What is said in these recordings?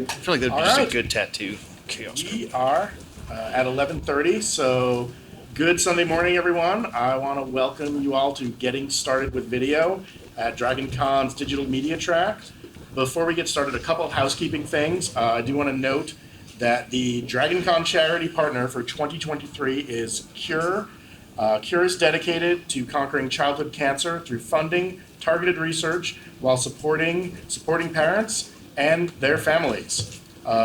I feel like that'd be All just right. a good tattoo. Chaos. We are at 11:30, so good Sunday morning, everyone. I want to welcome you all to Getting Started with Video at DragonCon's digital media track. Before we get started, a couple of housekeeping things. I do want to note that the DragonCon charity partner for 2023 is Cure. Cure is dedicated to conquering childhood cancer through funding targeted research while supporting parents and their families.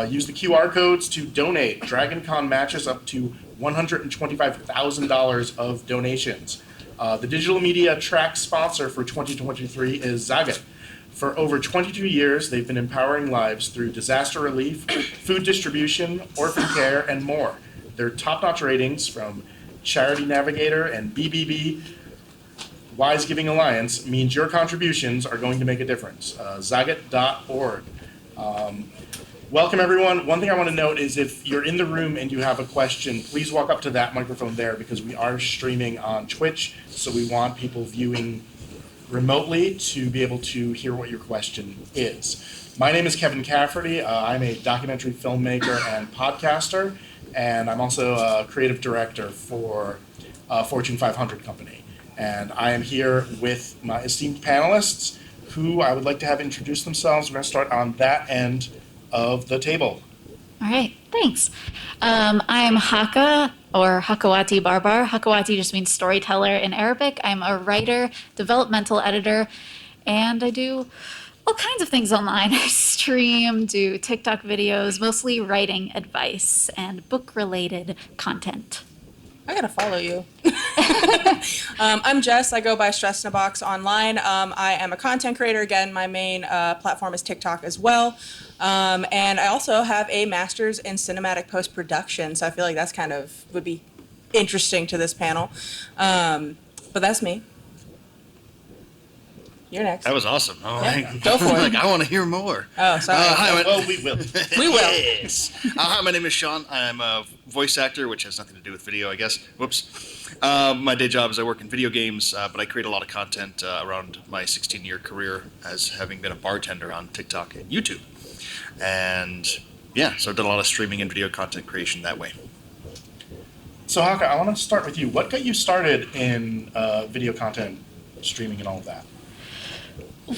Use the QR codes to donate. DragonCon matches up to $125,000 of donations. The digital media track sponsor for 2023 is Zagat. For over 22 years, they've been empowering lives through disaster relief, food distribution, orphan care, and more. Their top-notch ratings from Charity Navigator and BBB Wise Giving Alliance means your contributions are going to make a difference. Zagat.org. Welcome, everyone. One thing I want to note is if you're in the room and you have a question, please walk up to that microphone there because we are streaming on Twitch, so we want people viewing remotely to be able to hear what your question is. My name is Kevin Cafferty. I'm a documentary filmmaker and podcaster, and I'm also a creative director for a Fortune 500 company. And I am here with my esteemed panelists, who I would like to have introduce themselves. We're going to start on that end of the table. All right, thanks. I'm Haka, or Hakawati Barbar. Hakawati just means storyteller in Arabic. I'm a writer, developmental editor, and I do all kinds of things online. I stream, do TikTok videos, mostly writing advice and book-related content. I gotta follow you. I'm Jess. I go by Stress in a Box online. I am a content creator. Again, my main platform is TikTok as well. And I also have a master's in cinematic post-production, so I feel like that's kind of would be interesting to this panel. But that's me. You're next. That was awesome. Oh, Yeah, go for it. Like, I want to hear more. Oh, sorry. Hi, Well, we will. We will. Yes. Hi, my name is Sean. I'm a voice actor, which has nothing to do with video, I guess. Whoops. My day job is I work in video games, but I create a lot of content around my 16-year career as having been a bartender on TikTok and YouTube. And yeah, so I've done a lot of streaming and video content creation that way. So, Haka, I want to start with you. What got you started in video content, streaming, and all of that?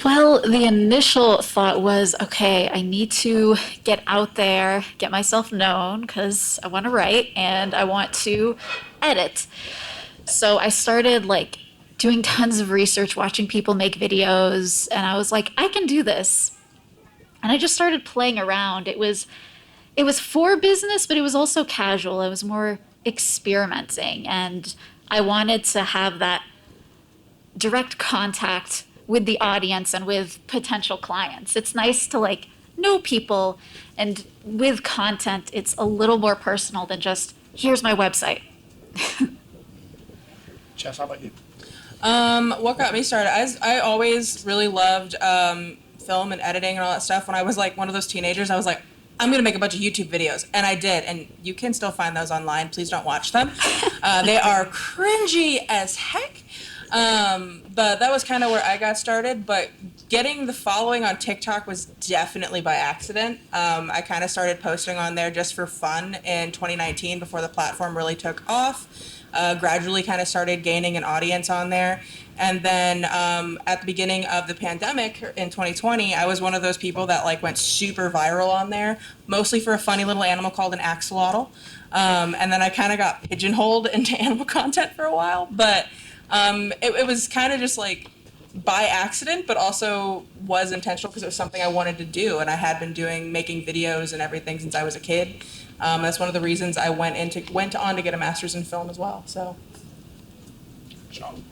Well, the initial thought was, okay, I need to get out there, get myself known, because I want to write and I want to edit. So I started doing tons of research, watching people make videos, and I was like, I can do this. And I just started playing around. It was for business, but it was also casual. I was more experimenting, and I wanted to have that direct contact with the audience and with potential clients. It's nice to know people, and with content, it's a little more personal than just, here's my website. Jess, how about you? What got me started? I always really loved film and editing and all that stuff. When I was one of those teenagers, I was like, I'm going to make a bunch of YouTube videos. And I did. And you can still find those online. Please don't watch them. They are cringy as heck. But that was kind of where I got started. But getting the following on TikTok was definitely by accident. I kind of started posting on there just for fun in 2019 before the platform really took off. Gradually kind of started gaining an audience on there. And then at the beginning of the pandemic in 2020, I was one of those people that went super viral on there, mostly for a funny little animal called an axolotl. And then I kind of got pigeonholed into animal content for a while. But it was kind of just by accident, but also was intentional because it was something I wanted to do. And I had been making videos and everything since I was a kid. That's one of the reasons I went on to get a master's in film as well. So, Sean.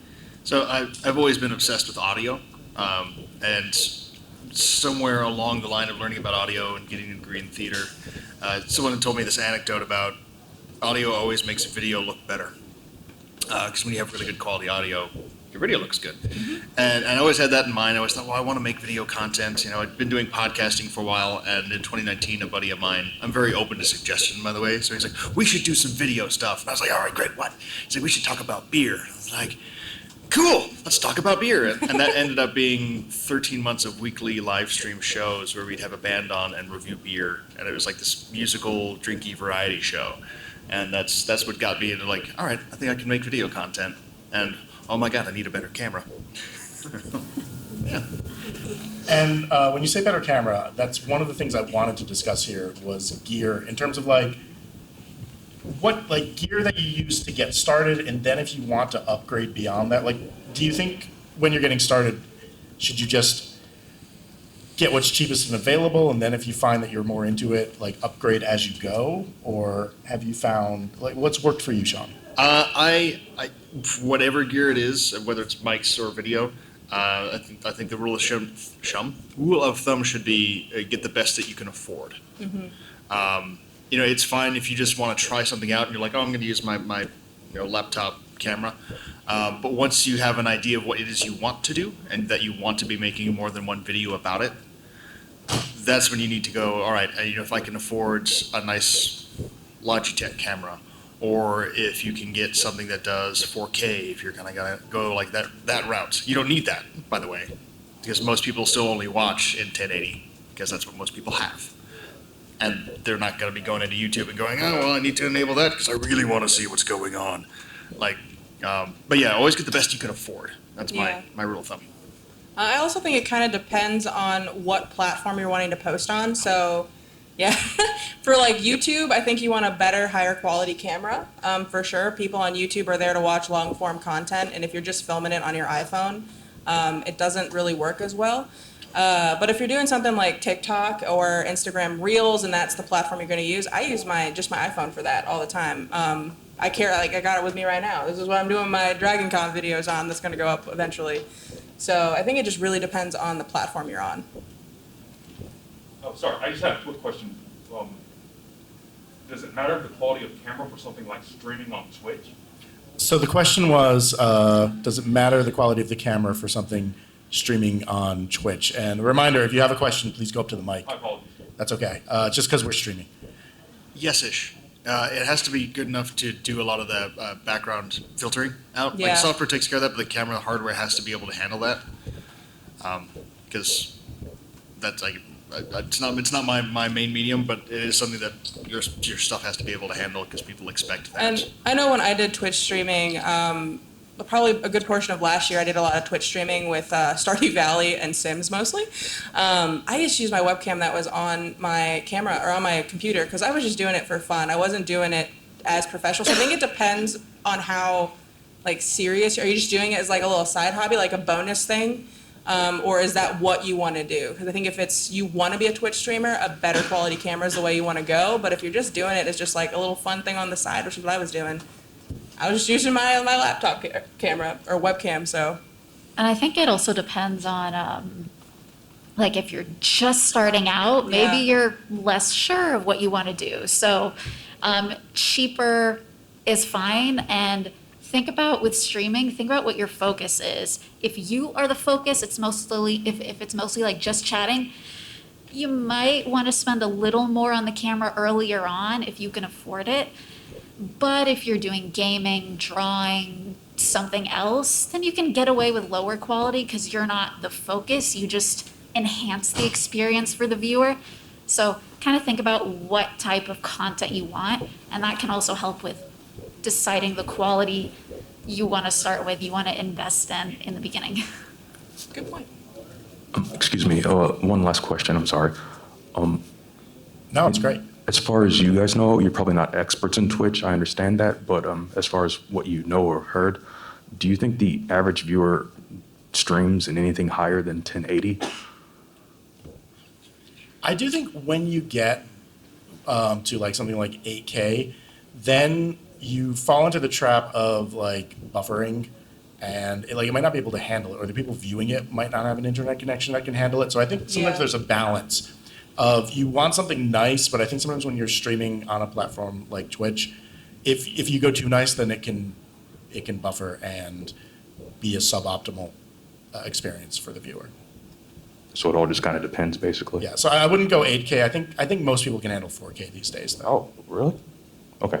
So I've always been obsessed with audio, and somewhere along the line of learning about audio and getting a degree in theater, someone had told me this anecdote about audio always makes a video look better. Because when you have really good quality audio, your video looks good. Mm-hmm. And I always had that in mind. I always thought, well, I want to make video content. I'd been doing podcasting for a while, and in 2019, a buddy of mine, I'm very open to suggestion, by the way, so he's like, we should do some video stuff. And I was like, all right, great, what? He's like, we should talk about beer. I was like, cool, let's talk about beer. And that ended up being 13 months of weekly live stream shows where we'd have a band on and review beer. And it was like this musical, drinky variety show. And that's what got me into like, all right, I think I can make video content. And oh my God, I need a better camera. Yeah. And when you say better camera, that's one of the things I wanted to discuss here was gear in terms of like what like gear that you use to get started, and then if you want to upgrade beyond that, like do you think when you're getting started, should you just get what's cheapest and available, and then if you find that you're more into it, like upgrade as you go, or have you found like what's worked for you, Sean? I whatever gear it is, whether it's mics or video, I think the rule of thumb should be get the best that you can afford. You know, it's fine if you just want to try something out and you're like, oh, I'm going to use my laptop camera. But once you have an idea of what it is you want to do and that you want to be making more than one video about it, that's when you need to go, all right, if I can afford a nice Logitech camera, or if you can get something that does 4K, if you're kind of going to go like that route. You don't need that, by the way, because most people still only watch in 1080 because that's what most people have. And they're not going to be going into YouTube and going, oh, well, I need to enable that because I really want to see what's going on. Like, but yeah, always get the best you can afford. That's my rule of thumb. I also think it kind of depends on what platform you're wanting to post on. So, yeah, for like YouTube, I think you want a better, higher quality camera, for sure. People on YouTube are there to watch long form content, and if you're just filming it on your iPhone, it doesn't really work as well. But if you're doing something like TikTok or Instagram Reels, and that's the platform you're going to use, I use my iPhone for that all the time. I got it with me right now. This is what I'm doing my DragonCon videos on. That's going to go up eventually. So I think it just really depends on the platform you're on. Oh, sorry, I just have a quick question. Does it matter the quality of camera for something like streaming on Twitch? So the question was, does it matter the quality of the camera for something streaming on Twitch? And a reminder, if you have a question, please go up to the mic. My apologies. That's okay, just because we're streaming. Yes-ish. It has to be good enough to do a lot of the background filtering out. Yeah. Like software takes care of that, but the camera hardware has to be able to handle that. Because that's like it's not my main medium, but it is something that your stuff has to be able to handle because people expect that. And I know when I did Twitch streaming, probably a good portion of last year, I did a lot of Twitch streaming with Stardew Valley and Sims mostly. I used to use my webcam that was on my camera or on my computer because I was just doing it for fun. I wasn't doing it as professional. So I think it depends on how like serious. Are you just doing it as like a little side hobby, like a bonus thing? Or is that what you want to do? Because I think if it's you want to be a Twitch streamer, a better quality camera is the way you want to go. But if you're just doing it as just like a little fun thing on the side, which is what I was doing, I was just using my laptop camera or webcam. So, And I think it also depends on, like, if you're just starting out, maybe Yeah. you're less sure of what you want to do. So, cheaper is fine. And think about with streaming, think about what your focus is. If you are the focus, it's mostly, if it's mostly like just chatting, you might want to spend a little more on the camera earlier on if you can afford it. But if you're doing gaming, drawing, something else, then you can get away with lower quality because you're not the focus. You just enhance the experience for the viewer. So kind of think about what type of content you want, and that can also help with deciding the quality you want to start with, you want to invest in the beginning. good point. Excuse me, one last question, I'm sorry. No, it's great. As far as you guys know, you're probably not experts in Twitch, I understand that, but as far as what you know or heard, do you think the average viewer streams in anything higher than 1080? I do think when you get to like something like 8K, then you fall into the trap of like buffering, and it might not be able to handle it, or the people viewing it might not have an internet connection that can handle it. So I think sometimes Yeah. there's a balance of you want something nice, but I think sometimes when you're streaming on a platform like Twitch, if you go too nice, then it can buffer and be a suboptimal experience for the viewer. So it all just kind of depends, basically? Yeah, so I wouldn't go 8K. I think most people can handle 4K these days, though. Oh, really? Okay.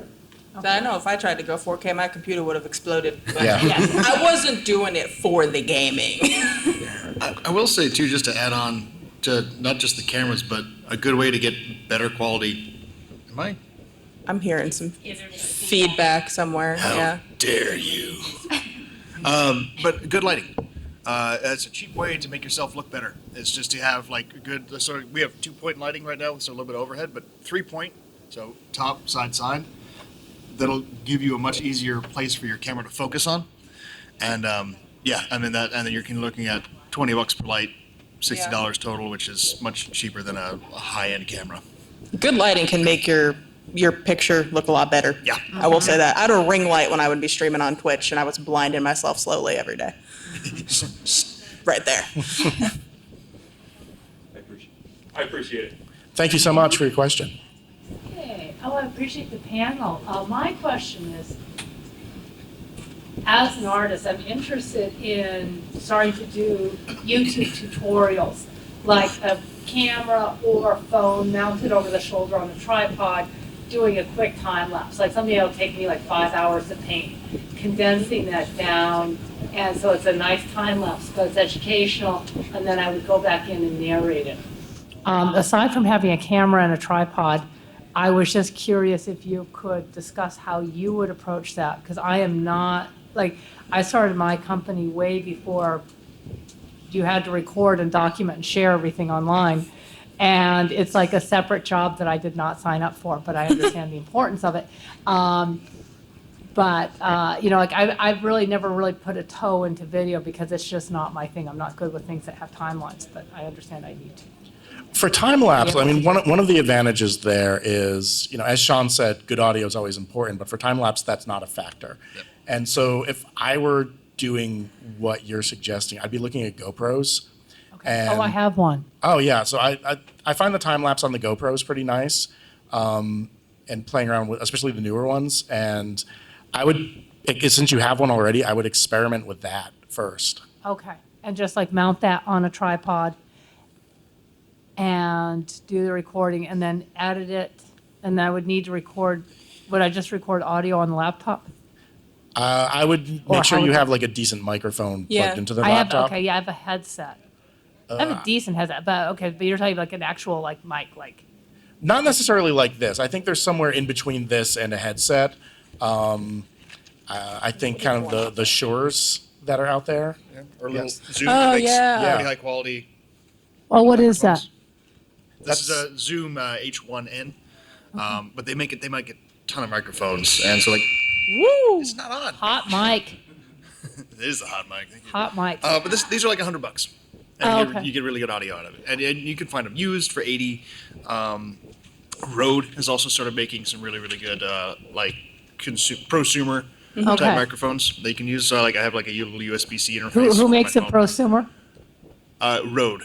I know if I tried to go 4K, my computer would have exploded. But Yeah. I wasn't doing it for the gaming. I will say too, just to add on to not just the cameras, but a good way to get better quality. Am I? I'm hearing some feedback somewhere. How Yeah. dare you? But good lighting. It's a cheap way to make yourself look better. It's just to have like a good. So we have 2-point lighting right now, so a little bit overhead, but 3-point. So top, side. That'll give you a much easier place for your camera to focus on. And yeah, and then you're looking at $20 per light, $60 total, which is much cheaper than a high-end camera. Good lighting can make your picture look a lot better. Yeah. I will say that. I had a ring light when I would be streaming on Twitch, and I was blinding myself slowly every day. Right there. I appreciate it. Thank you so much for your question. Okay. Oh, I appreciate the panel. My question is, as an artist, I'm interested in starting to do YouTube tutorials, like a camera or phone mounted over the shoulder on a tripod, doing a quick time lapse, like something that'll take me like 5 hours to paint, condensing that down, and so it's a nice time lapse, but it's educational, and then I would go back in and narrate it. Aside from having a camera and a tripod, I was just curious if you could discuss how you would approach that, because I am not, like, I started my company way before you had to record and document and share everything online. And it's like a separate job that I did not sign up for, but I understand the importance of it. Like I've really never really put a toe into video because it's just not my thing. I'm not good with things that have timelines, but I understand I need to. For time lapse, I mean, one of the advantages there is, as Sean said, good audio is always important, but for time lapse, that's not a factor. Yep. And so if I were doing what you're suggesting, I'd be looking at GoPros. Okay. Oh, I have one. Oh yeah, so I find the time lapse on the GoPros pretty nice, and playing around with, especially the newer ones. And I would, since you have one already, I would experiment with that first. Okay. And just like mount that on a tripod and do the recording and then edit it. And I would need to record, would I just record audio on the laptop? I would Or make sure how you would have like a decent microphone Yeah. plugged into the I have, laptop. okay, yeah, I have a headset. I have a decent headset, but you're talking like an actual like mic, like. Not necessarily like this. I think there's somewhere in between this and a headset. I think kind of the Shures that are out there. Or little Yes. Zoom. Oh, makes yeah. Pretty high quality. Oh, what is that? This is a Zoom H1N, but they make a ton of microphones, and so like Woo! it's not on. Hot mic, It is a hot mic. Thank you. hot mic. But these are like $100, and Oh, you, okay. you get really good audio out of it, and you can find them used for 80. Rode has also started making some really good like prosumer type Okay. microphones. They can use like I have like a little USB-C interface. Who for makes my a phone. prosumer? Rode.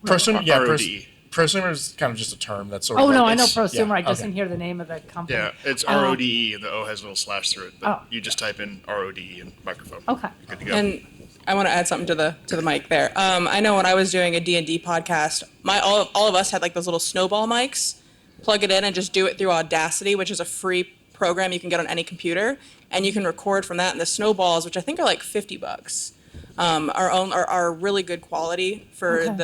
Prosumer, yeah, RODE. prosumer is kind of just a term that's sort of Oh, no, like- I know it's- prosumer, yeah, I just okay. didn't hear the name of the company. Yeah, it's Oh. RODE, and the O has a little slash through it. But Oh. you just type in RODE and microphone. Okay. You're good to go. And I want to add something to the mic there. I know when I was doing a D&D podcast, all of us had like those little snowball mics. Plug it in and just do it through Audacity, which is a free program you can get on any computer, and you can record from that. And the snowballs, which I think are like $50, are really good quality for Okay.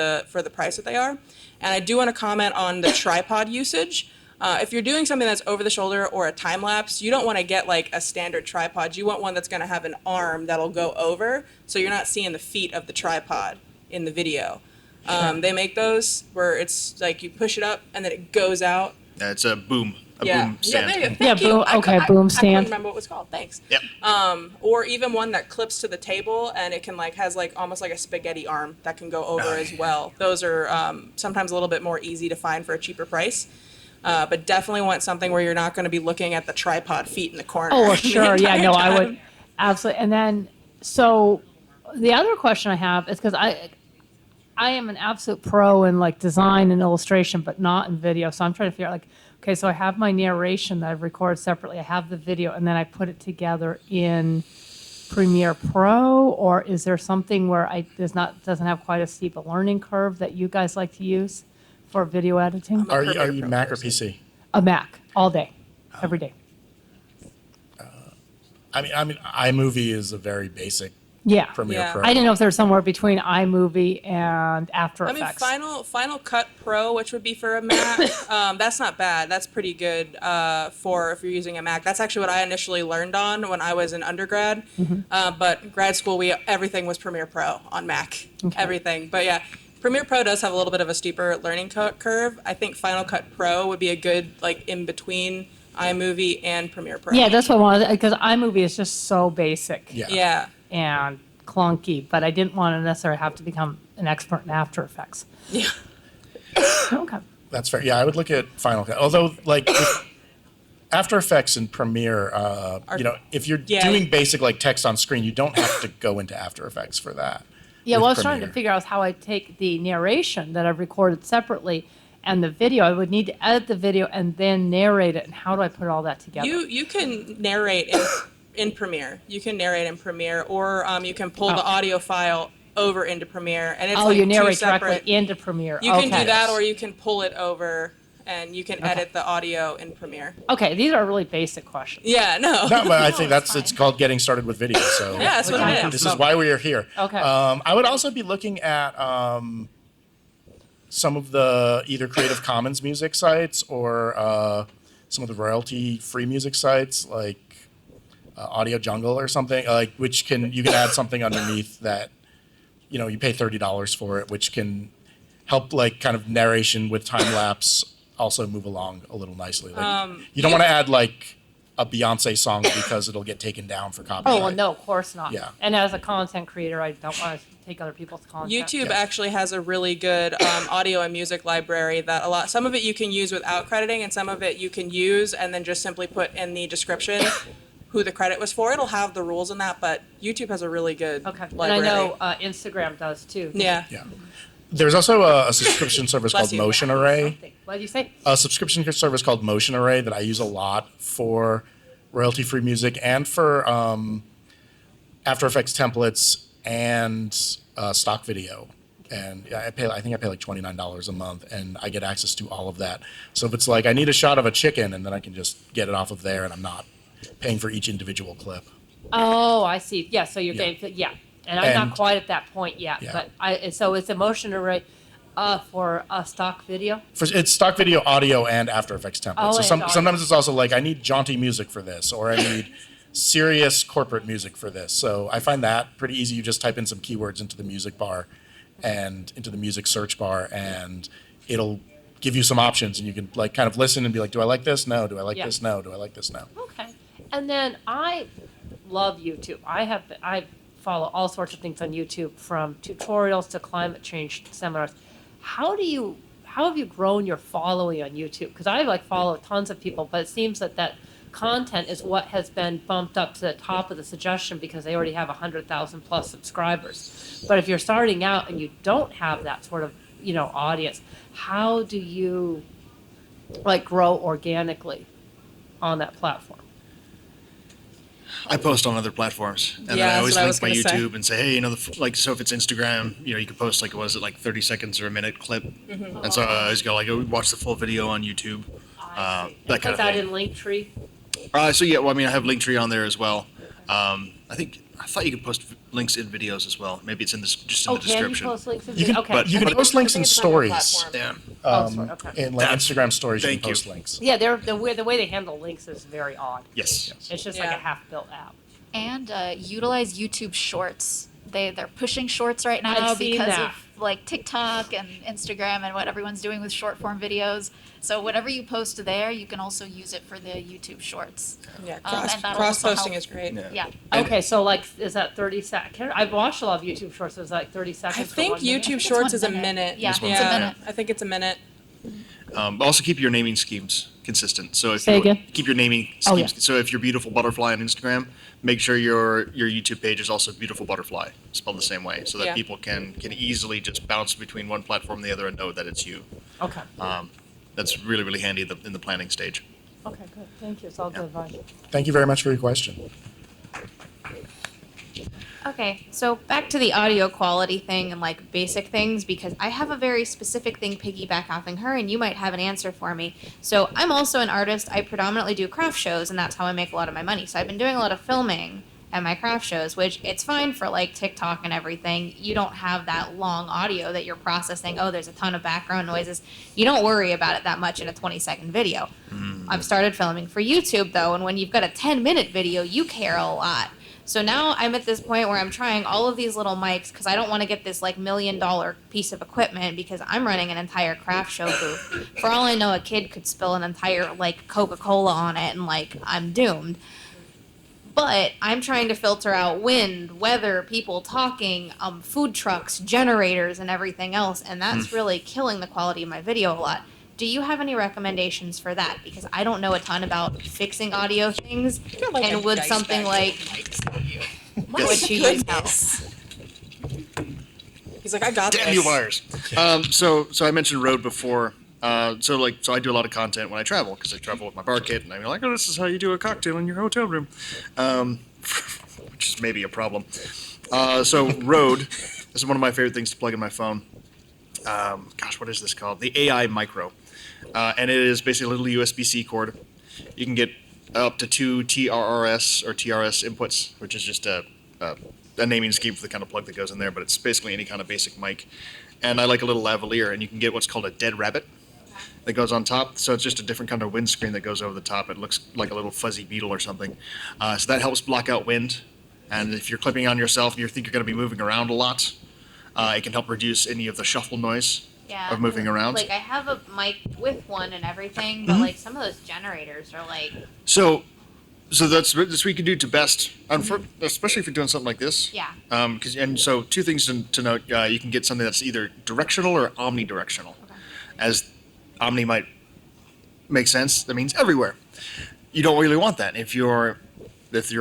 the price that they are. And I do want to comment on the tripod usage. If you're doing something that's over the shoulder or a time lapse, you don't want to get like a standard tripod. You want one that's going to have an arm that'll go over, so you're not seeing the feet of the tripod in the video. They make those where it's like you push it up and then it goes out. It's a boom stand. Yeah, there you go. Yeah, Thank you. boom- okay, boom I stand. couldn't remember what it was called. Thanks. Yep. Or even one that clips to the table and it can has almost like a spaghetti arm that can go over as well. Those are sometimes a little bit more easy to find for a cheaper price. But definitely want something where you're not going to be looking at the tripod feet in the corner. Oh, well, the sure, yeah, entire no, I would, time. absolutely. And then, so, the other question I have is, because I am an absolute pro in like design and illustration, but not in video, so I'm trying to figure out like, okay, so I have my narration that I've recorded separately, I have the video, and then I put it together in Premiere Pro, or is there something where doesn't have quite as steep a learning curve that you guys like to use for video editing? Are you Mac or PC? A Mac, all day, every day. I mean, iMovie is a very basic Yeah. Premiere Yeah. Pro. I didn't know if there's somewhere between iMovie and After I mean, Effects. Final Cut Pro, which would be for a Mac, that's not bad. That's pretty good for if you're using a Mac. That's actually what I initially learned on when I was in undergrad. But grad school, everything was Premiere Pro on Mac, everything. But yeah, Premiere Pro does have a little bit of a steeper learning curve. I think Final Cut Pro would be a good like in between iMovie and Premiere Pro. Yeah, that's what I wanted, because iMovie is just so basic Yeah. Yeah. and clunky, but I didn't want to necessarily have to become an expert in After Effects. Yeah. Okay. That's fair. Yeah, I would look at Final Cut. Although, like, with After Effects and Premiere, if you're Yeah. doing basic, like, text on screen, you don't have to go into After Effects for that. Yeah, with well, I was trying to Premiere. figure out how I take the narration that I've recorded separately and the video. I would need to edit the video and then narrate it, and how do I put all that together? You can narrate in Premiere. You can narrate in Premiere, or you can pull the Oh. audio file over into Premiere, and it's Oh, like you two narrate separate. directly into Premiere. You can Okay. do that, or you can pull it over, and you can edit the audio in Premiere. Okay, these are really basic questions. Yeah, no. No, but I think it's it's fine. called getting started with video. So Yeah, that's what it is. this is why we are here. Okay. I would also be looking at some of the either Creative Commons music sites or some of the royalty-free music sites like Audio Jungle or something, like which you can add something underneath that, you pay $30 for it, which can help like kind of narration with time lapse also move along a little nicely. Like, you don't want to add like a Beyonce song because it'll get taken down for copyright. Oh, well, no, of course not. Yeah. And as a content creator, I don't want to take other people's content. YouTube Yeah. actually has a really good audio and music library that some of it you can use without crediting, and some of it you can use and then just simply put in the description who the credit was for. It'll have the rules in that, but YouTube has a really good Okay. And library. I know Instagram does too. Yeah. Yeah. There's also a subscription service Bless called you. Motion Array. What did you say? A subscription service called Motion Array that I use a lot for royalty-free music and for After Effects templates and stock video. And I think I pay like $29 a month, and I get access to all of that. So if it's like I need a shot of a chicken, and then I can just get it off of there, and I'm not paying for each individual clip. Oh, I see. Yeah, so you're Yeah. getting, yeah. And I'm And- not quite at that point yet, Yeah. but so it's a motion array for a stock video? It's stock video, audio, and After Effects templates. Oh, So and audio. sometimes it's also like I need jaunty music for this, or I need serious corporate music for this. So I find that pretty easy. You just type in some keywords into the music bar and into the music search bar, and it'll give you some options, and you can like kind of listen and be like, do I like this? No. Do I like Yeah. this? No. Do I like this? No. Okay. And then I love YouTube. I follow all sorts of things on YouTube, from tutorials to climate change seminars. How have you grown your following on YouTube? Because I follow tons of people, but it seems that content is what has been bumped up to the top of the suggestion because they already have 100,000 plus subscribers. But if you're starting out and you don't have that sort of audience, how do you grow organically on that platform? I post on other platforms, and Yeah, then I that's always what I link was my gonna say. YouTube and say, hey, so if it's Instagram, you can post like 30 seconds or a minute clip, Mm-hmm. and so I just go watch the full video on YouTube, that kind Put of that thing. in Linktree. So yeah, well, I have Linktree on there as well. I thought you could post links in videos as well. Maybe it's just in the Oh, can you description. post links? You can, Okay. you can post links in It's on your stories. platform. Yeah. Oh, sorry, okay. In like Instagram stories, you Thank can you. post links. Yeah, the way they handle links is very odd. Yes. It's just like Yeah. a half-built app. And utilize YouTube Shorts. They're pushing Shorts right now I've seen because that. of TikTok and Instagram and what everyone's doing with short form videos. So whatever you post there, you can also use it for the YouTube Shorts. Yeah, and cross that'll also posting help. is great. Yeah. Yeah. And- Okay, so is that 30 seconds? I've watched a lot of YouTube shorts. Is that 30 seconds? I for think 1 minute? YouTube it's Shorts 1 is a minute. minute. Yeah, it's a minute. I think it's a minute. Also keep your naming schemes consistent. So if Say you again? keep your naming Oh, schemes. yeah. So if you're Beautiful Butterfly on Instagram, make sure your YouTube page is also Beautiful Butterfly, spelled the same way, so that Yeah. people can easily just bounce between one platform and the other and know that it's you. Okay. That's really, really handy in the planning stage. Okay, good. Thank you. It's all good advice. Thank you very much for your question. Okay, so back to the audio quality thing and like basic things, because I have a very specific thing piggyback offing her, and you might have an answer for me. So I'm also an artist. I predominantly do craft shows, and that's how I make a lot of my money. So I've been doing a lot of filming at my craft shows, which it's fine for like TikTok and everything. You don't have that long audio that you're processing. Oh, there's a ton of background noises. You don't worry about it that much in a 20-second video. I've started filming for YouTube though, and when you've got a 10-minute video, you care a lot. So now I'm at this point where I'm trying all of these little mics because I don't want to get this like $1 million piece of equipment because I'm running an entire craft show booth. For all I know, a kid could spill an entire like Coca-Cola on it and like I'm doomed. But I'm trying to filter out wind, weather, people talking, food trucks, generators, and everything else, and that's really killing the quality of my video a lot. Do you have any recommendations for that? Because I don't know a ton about fixing audio things, and would something like what you use help? He's like, I got this. Damn you wires. So I mentioned Rode before. So I do a lot of content when I travel because I travel with my bar kit, and I'm like, oh, this is how you do a cocktail in your hotel room, which is maybe a problem. So Rode is one of my favorite things to plug in my phone. Gosh, what is this called? The AI Micro, and it is basically a little USB-C cord. You can get up to 2 TRRS or TRS inputs, which is just a naming scheme for the kind of plug that goes in there, but it's basically any kind of basic mic. And I like a little lavalier, and you can get what's called a dead rabbit that goes on top. So it's just a different kind of windscreen that goes over the top. It looks like a little fuzzy beetle or something. So that helps block out wind. And if you're clipping on yourself and you think you're going to be moving around a lot, it can help reduce any of the shuffle noise of moving around. Like I have a mic with one and everything, but like some of those generators are like. So that's what you can do to best, especially if you're doing something like this. Yeah. So two things to note: you can get something that's either directional or omnidirectional. Okay. As omni might make sense, that means everywhere. You don't really want that if you're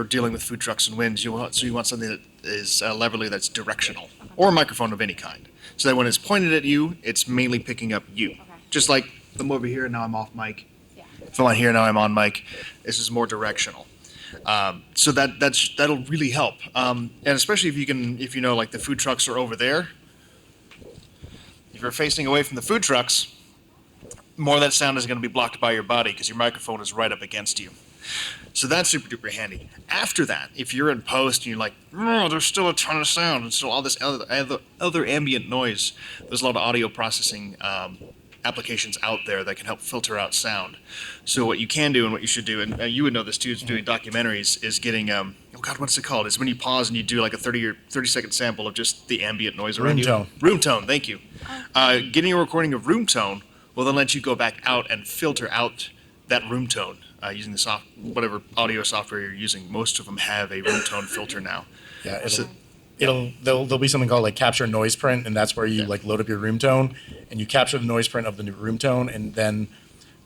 dealing with food trucks and winds. You want something that is a lavalier that's directional, or a microphone of any kind, so that when it's pointed at you, it's mainly picking up you. Okay. Just like I'm over here now, I'm off mic. If I'm on here now, I'm on mic. This is more directional, so that'll really help. And especially if you know like the food trucks are over there. If you're facing away from the food trucks, more of that sound is going to be blocked by your body because your microphone is right up against you. So that's super duper handy. After that, if you're in post and you're like, oh, there's still a ton of sound and still all this other ambient noise, there's a lot of audio processing applications out there that can help filter out sound. So what you can do and what you should do, and you would know this too, is doing documentaries, is getting, what's it called? It's when you pause and you do like a 30-second sample of just the ambient noise around you. Room tone. Room tone, thank you. Getting a recording of room tone will then let you go back out and filter out that room tone using the whatever audio software you're using. Most of them have a room tone filter now. Yeah, there'll be something called like capture noise print, and that's where you like load up your room tone and you capture the noise print of the room tone, and then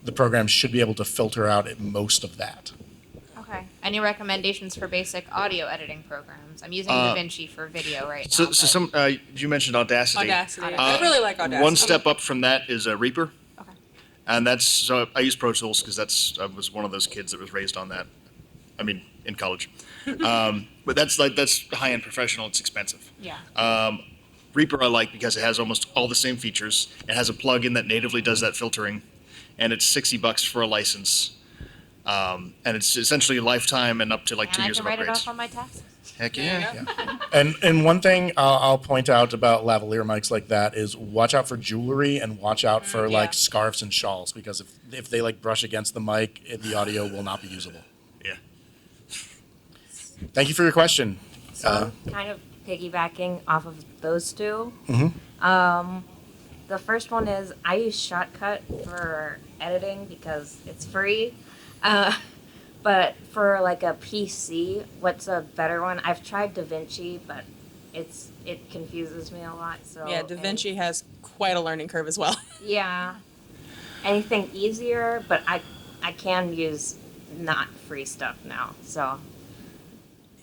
the program should be able to filter out most of that. Okay. Any recommendations for basic audio editing programs? I'm using DaVinci for video right now. So you mentioned Audacity. Audacity. I really like Audacity. One step up from that is Reaper. Okay. And I use Pro Tools because I was one of those kids that was raised on that. I mean, in college. But that's high-end professional. It's expensive. Yeah. Reaper I like because it has almost all the same features. It has a plugin that natively does that filtering, and it's $60 for a license. And it's essentially lifetime and up to like 2 years of upgrades. And I can write it off on my taxes. Heck yeah. And one thing I'll point out about lavalier mics like that is watch out for jewelry and watch out for like scarves and shawls, because if they like brush against the mic, the audio will not be usable. Yeah. Thank you for your question. So kind of piggybacking off of those two. Mm-hmm. The first one is I use Shotcut for editing because it's free. But for like a PC, what's a better one? I've tried DaVinci, but it confuses me a lot. So yeah, DaVinci has quite a learning curve as well. Yeah. Anything easier, but I can use not free stuff now. So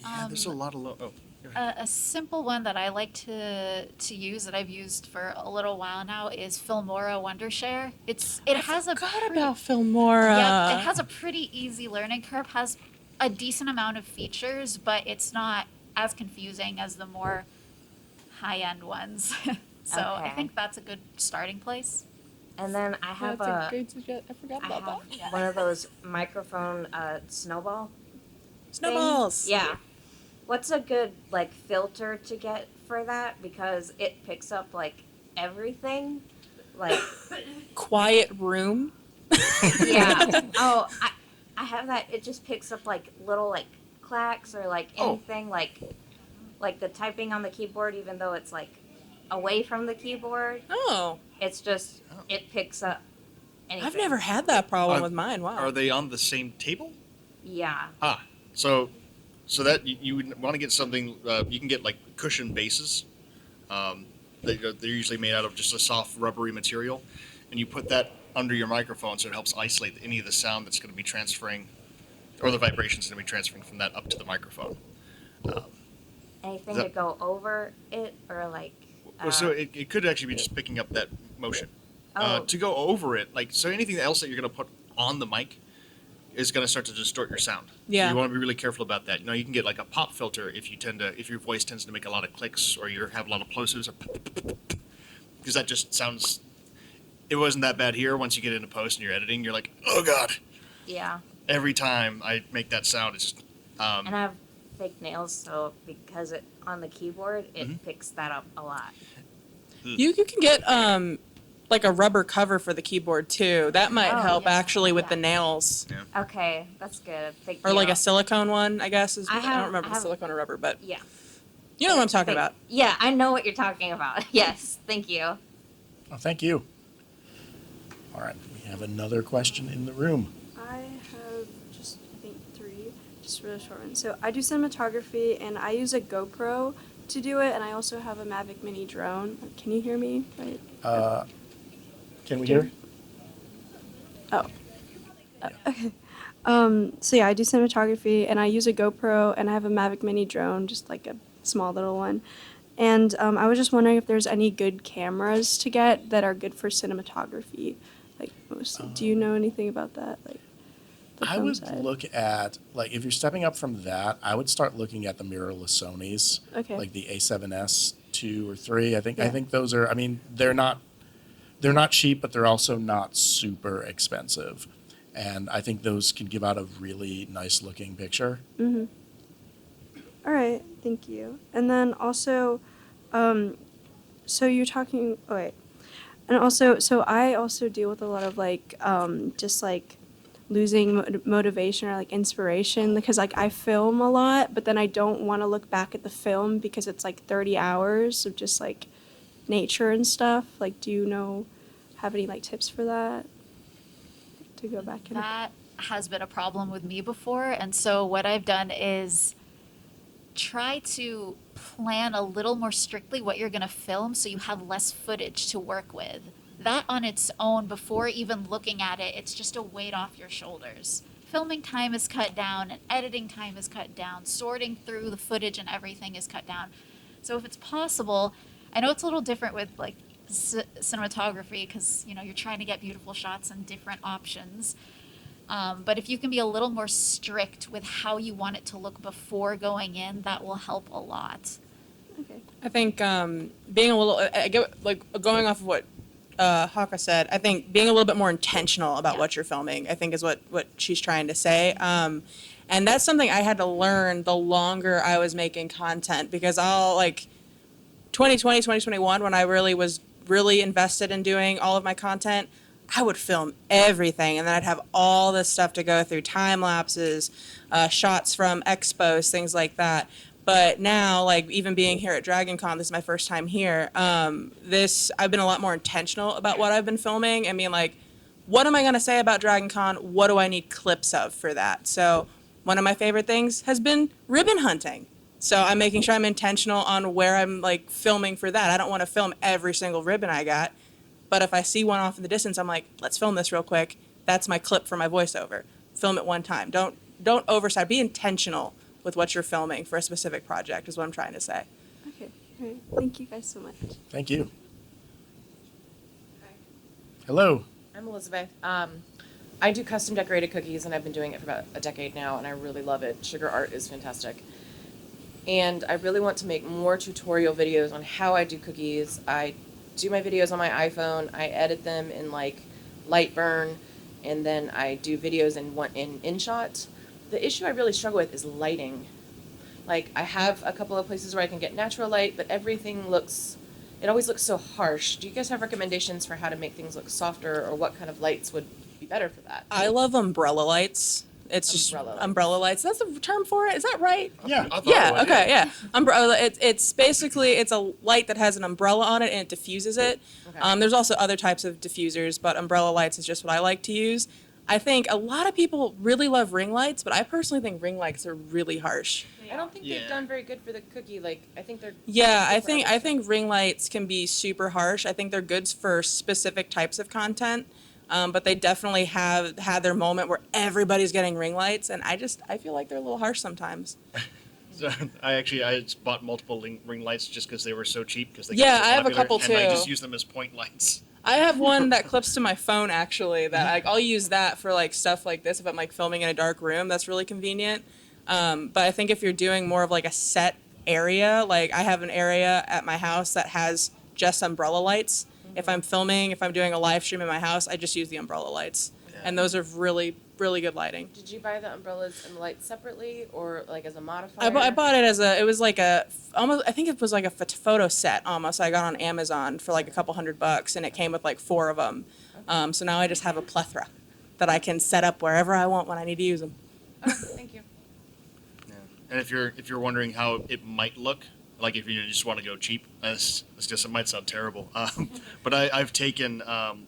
Yeah, there's a lot of go ahead. A simple one that I like to use that I've used for a little while now is Filmora Wondershare. It has about Filmora. Yeah, it has a pretty easy learning curve. Has a decent amount of features, but it's not as confusing as the more high-end ones. So I Okay. think that's a good starting place. And then I have That's a great suggestion. I forgot I about have that. one of those microphone snowball Snowballs. things. Yeah. What's a good like filter to get for that? Because it picks up like everything. Like Quiet room. yeah. Oh, I have that. It just picks up like little like clacks or like Oh. anything like the typing on the keyboard, even though it's like away from the keyboard. Oh, It's just it picks up anything. I've never had that problem Are- with mine. Wow. Are they on the same table? Yeah. So that you would want to get something. You can get like cushion bases. They're usually made out of just a soft rubbery material, and you put that under your microphone so it helps isolate any of the sound that's going to be transferring, or the vibrations going to be transferring from that up to the microphone. Anything That- to go over it or like. Well, so it could actually be just picking up that motion. Oh. To go over it, like so, anything else that you're going to put on the mic is going to start to distort your sound. Yeah. So you want to be really careful about that. You know, you can get like a pop filter if your voice tends to make a lot of clicks or you have a lot of plosives, because that just sounds. It wasn't that bad here. Once you get into post and you're editing, you're like, oh god. Yeah. Every time I make that sound, it's just. And I have fake nails, so because it on the keyboard, it Mm-hmm. picks that up a lot. You can get like a rubber cover for the keyboard too. That might Oh, help yes. actually with Yeah. the nails. Okay, that's good. Thank Or you. like a silicone one, I guess. I have- don't remember I if it's have- silicone or rubber, but Yeah. you know what I'm talking about. Yeah, I know what you're talking about. Yes, thank you. Oh, thank you. All right, we have another question in the room. I have just, I think, 3, just really short ones. So I do cinematography, and I use a GoPro to do it, and I also have a Mavic Mini drone. Can you hear me? Right? Can we hear? Oh. Okay. So yeah, I do cinematography, and I use a GoPro, and I have a Mavic Mini drone, just like a small little one. And I was just wondering if there's any good cameras to get that are good for cinematography. Like, do you know anything about that? Like, the I film would side? look at, like, if you're stepping up from that, I would start looking at the mirrorless Sonys, Okay. like the A7S 2 or 3. I Yeah. think those are. I mean, they're not cheap, but they're also not super expensive, and I think those can give out a really nice looking picture. Mm-hmm. All right, thank you. And then also, so you're talking. Oh wait, and also, so I also deal with a lot of like, just like losing motivation or like inspiration because like I film a lot, but then I don't want to look back at the film because it's like 30 hours of just like nature and stuff. Like, do you have any like tips for that? To go back and That has been a problem with me before. And so what I've done is try to plan a little more strictly what you're going to film so you have less footage to work with. That on its own, before even looking at it, it's just a weight off your shoulders. Filming time is cut down and editing time is cut down. Sorting through the footage and everything is cut down. So if it's possible, I know it's a little different with like cinematography because you're trying to get beautiful shots and different options. But if you can be a little more strict with how you want it to look before going in, that will help a lot. okay. I think being a little, I get like going off of what Haka said. I think being a little bit more intentional about what you're filming, I think is what she's trying to say. And that's something I had to learn the longer I was making content because I'll like 2020, 2021, when I really was really invested in doing all of my content, I would film everything, and then I'd have all this stuff to go through, time lapses, shots from expos, things like that. But now, like even being here at DragonCon, this is my first time here. I've been a lot more intentional about what I've been filming and being like, what am I going to say about DragonCon? What do I need clips of for that? So one of my favorite things has been ribbon hunting. So I'm making sure I'm intentional on where I'm like filming for that. I don't want to film every single ribbon I got. But if I see one off in the distance, I'm like, let's film this real quick. That's my clip for my voiceover. Film it one time. Don't oversight. Be intentional with what you're filming for a specific project is what I'm trying to say. Okay. All right. Thank you guys so much. Thank you. Hello. I'm Elizabeth. I do custom decorated cookies, and I've been doing it for about a decade now, and I really love it. Sugar art is fantastic. and I really want to make more tutorial videos on how I do cookies. I do my videos on my iPhone. I edit them in like Lightburn, and then I do videos in InShot. The issue I really struggle with is lighting. Like, I have a couple of places where I can get natural light, but everything it always looks so harsh. Do you guys have recommendations for how to make things look softer, or what kind of lights would be better for that? I love umbrella lights. It's just umbrella lights. That's the term for it. Is that right? Yeah. Yeah. Okay. Yeah. Umbrella. It's basically it's a light that has an umbrella on it and it diffuses it. Okay. There's also other types of diffusers, but umbrella lights is just what I like to use. I think a lot of people really love ring lights, but I personally think ring lights are really harsh. I don't think they've done very good for the cookie. Like, I think they're Yeah, good for other I think ring lights can be super harsh. I think they're good for specific types of content. But they definitely have had their moment where everybody's getting ring lights, and I feel like they're a little harsh sometimes. So I just bought multiple ring lights just because they were so cheap. Because they Yeah, got so I have a popular, couple and I too. just use them as point lights. I have one that clips to my phone actually. That I'll use that for like stuff like this if I'm like filming in a dark room. That's really convenient. But I think if you're doing more of like a set area, like I have an area at my house that has just umbrella lights. If I'm filming, if I'm doing a live stream in my house, I just use the umbrella lights. And those are really, really good lighting. Did you buy the umbrellas and the lights separately, or like as a modifier? I bought it it was like almost, I think it was like a photo set almost. I got on Amazon for like a couple $100 and it came with like 4 of them. So now I just have a plethora that I can set up wherever I want when I need to use them. Oh, thank you. And if you're wondering how it might look, like if you just want to go cheap, this just it might sound terrible, but I've taken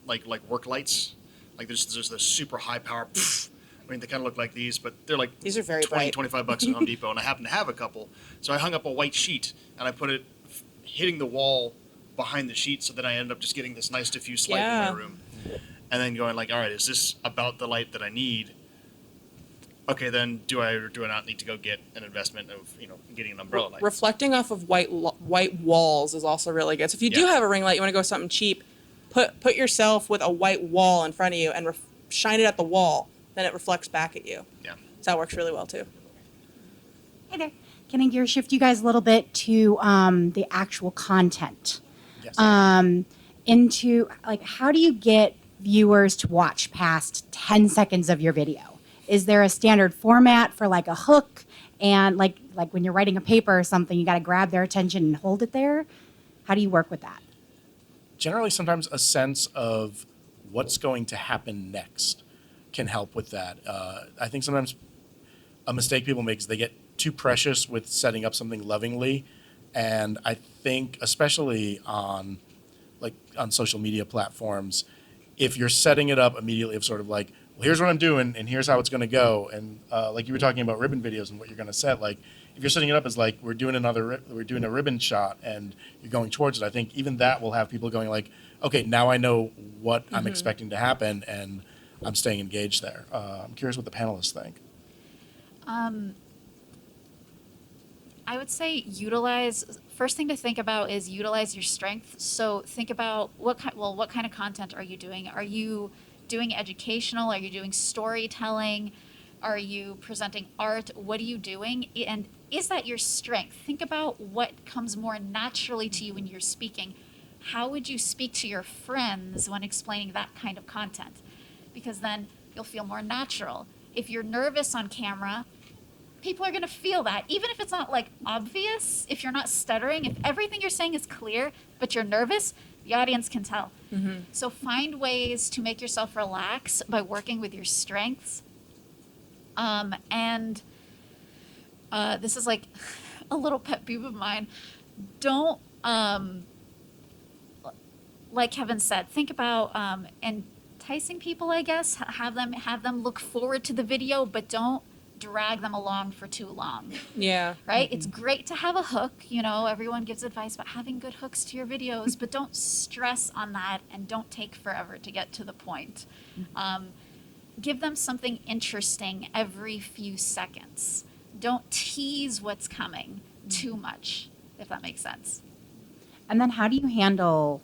like work lights, like there's the super high power. I mean, they kind of look like these, but they're like These are very $20, bright. $25 at Home Depot, and I happen to have a couple. So I hung up a white sheet and I put it hitting the wall behind the sheet, so that I ended up just getting this nice diffuse light in Yeah. my room, and then going like, all right, is this about the light that I need? Okay, then do I or do I not need to go get an investment of getting an umbrella light? Reflecting off of white walls is also really good. So if you do Yeah. have a ring light, you want to go with something cheap, put yourself with a white wall in front of you and shine it at the wall. Then it reflects back at you. Yeah. So that works really well too. Hey there. Can I gear shift you guys a little bit to the actual content? Yes. Into, like, how do you get viewers to watch past 10 seconds of your video? Is there a standard format for like a hook? And like when you're writing a paper or something, you got to grab their attention and hold it there. How do you work with that? Generally, sometimes a sense of what's going to happen next can help with that. I think sometimes a mistake people make is they get too precious with setting up something lovingly. And I think, especially on social media platforms, if you're setting it up immediately of sort of like, well, here's what I'm doing and here's how it's going to go. And like you were talking about ribbon videos and what you're going to set, like if you're setting it up as like, we're doing a ribbon shot and you're going towards it, I think even that will have people going like, okay, now I know what I'm expecting to happen and I'm staying engaged there. I'm curious what the panelists think. I would say first thing to think about is utilize your strengths. So think about what kind of content are you doing? Are you doing educational? Are you doing storytelling? Are you presenting art? What are you doing? And is that your strength? Think about what comes more naturally to you when you're speaking. How would you speak to your friends when explaining that kind of content? Because then you'll feel more natural. If you're nervous on camera, people are going to feel that, even if it's not like obvious. If you're not stuttering, if everything you're saying is clear, but you're nervous, the audience can tell. So find ways to make yourself relax by working with your strengths. And this is like a little pet peeve of mine. Don't, like Kevin said, think about enticing people, I guess. Have them look forward to the video, but don't drag them along for too long. Yeah. Right? It's great to have a hook. Everyone gives advice about having good hooks to your videos, but don't stress on that and don't take forever to get to the point. Give them something interesting every few seconds. Don't tease what's coming too much, if that makes sense. And then how do you handle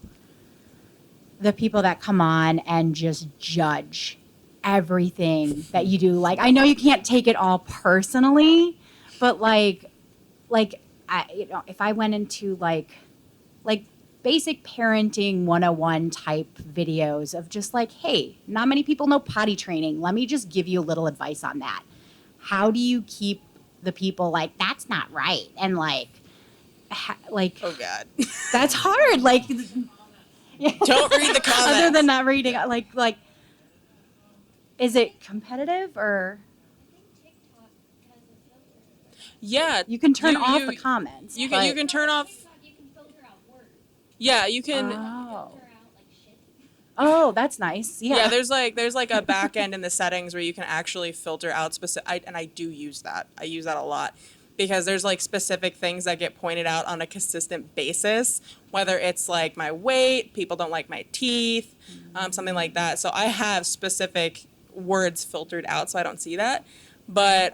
the people that come on and just judge everything that you do? Like, I know you can't take it all personally, but like if I went into like basic parenting 101 type videos of just like, hey, not many people know potty training. Let me just give you a little advice on that. How do you keep the people like, that's not right? And like, Oh God. that's hard. Like, Don't read the comments. other than not reading, like, is it competitive or? Yeah. You can turn off the comments. You can turn off. Yeah, you can. Oh, that's nice. Yeah. Yeah, there's like a back end in the settings where you can actually filter out specific. And I do use that. I use that a lot because there's like specific things that get pointed out on a consistent basis. Whether it's like my weight, people don't like my teeth, something like that. So I have specific words filtered out so I don't see that. But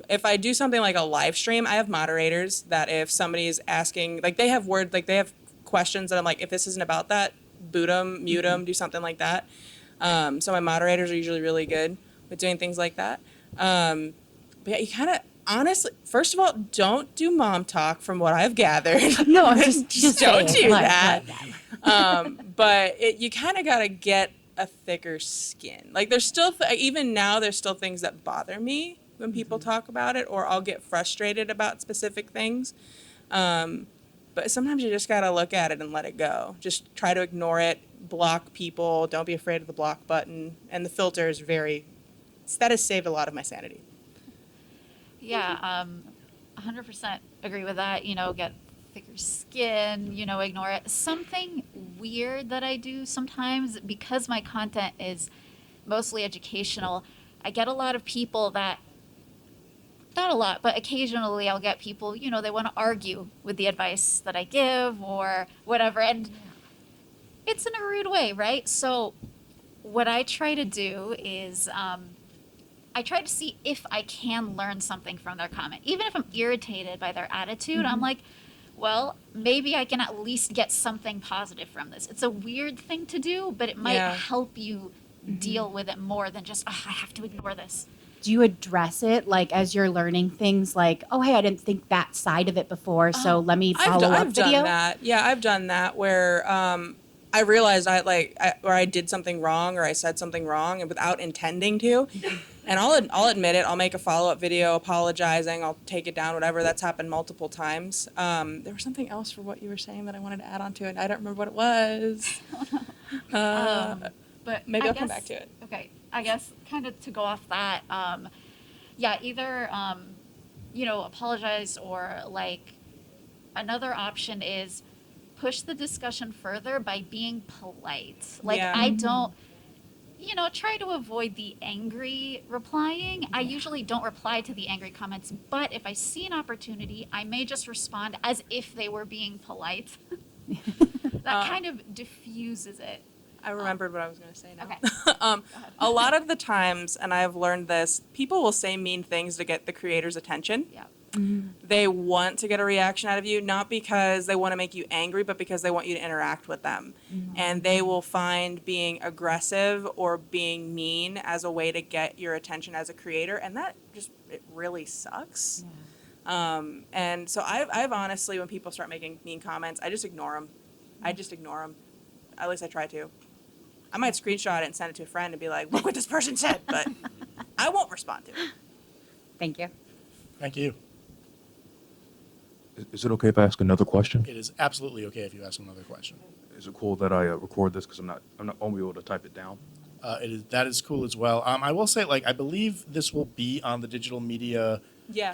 if I do something like a live stream, I have moderators that if somebody is asking, like they have questions that I'm like, if this isn't about that, boot them, mute them, do something like that. So my moderators are usually really good with doing things like that. But yeah, you kind of, honestly, first of all, don't do mom talk from what I've gathered. No, just don't say it. do that. But you kind of got to get a thicker skin. Like there's still, even now, there's still things that bother me when people talk about it, or I'll get frustrated about specific things. But sometimes you just got to look at it and let it go. Just try to ignore it, block people, don't be afraid of the block button. And the filter is that has saved a lot of my sanity. Yeah, 100% agree with that. Get thicker skin, ignore it. Something weird that I do sometimes, because my content is mostly educational, I get a lot of people that, not a lot, but occasionally I'll get people, they want to argue with the advice that I give or whatever. And it's in a rude way, right? So what I try to do is I try to see if I can learn something from their comment. Even if I'm irritated by their attitude, I'm like, well, maybe I can at least get something positive from this. It's a weird thing to do, but it might help you deal with it more than just, I have to ignore this. Do you address it like as you're learning things like, oh, hey, I didn't think that side of it before, so let me follow up I've video? done that. Yeah, I've done that where I realized or I did something wrong or I said something wrong and without intending to. And I'll admit it. I'll make a follow-up video apologizing. I'll take it down, whatever. That's happened multiple times. There was something else for what you were saying that I wanted to add on to it. I don't remember what it was. But maybe I'll come back to it. Okay. I guess kind of to go off that, either, apologize or like another option is push the discussion further by being polite. Like I don't, try to avoid the angry replying. I usually don't reply to the angry comments, but if I see an opportunity, I may just respond as if they were being polite. That kind of diffuses it. I remembered what I was going to say now. Okay. A lot of the times, and I have learned this, people will say mean things to get the creator's attention. Yeah. They want to get a reaction out of you, not because they want to make you angry, but because they want you to interact with them. And they will find being aggressive or being mean as a way to get your attention as a creator. And that it really sucks. Yeah. And so I've honestly, when people start making mean comments, I just ignore them. At least I try to. I might screenshot it and send it to a friend and be like, look what this person said, but I won't respond to it. Thank you. Thank you. Is it okay if I ask another question? It is absolutely okay if you ask another question. Is it cool that I record this because I'm not only able to type it down? That is cool as well. I will say, I believe this will be on the digital media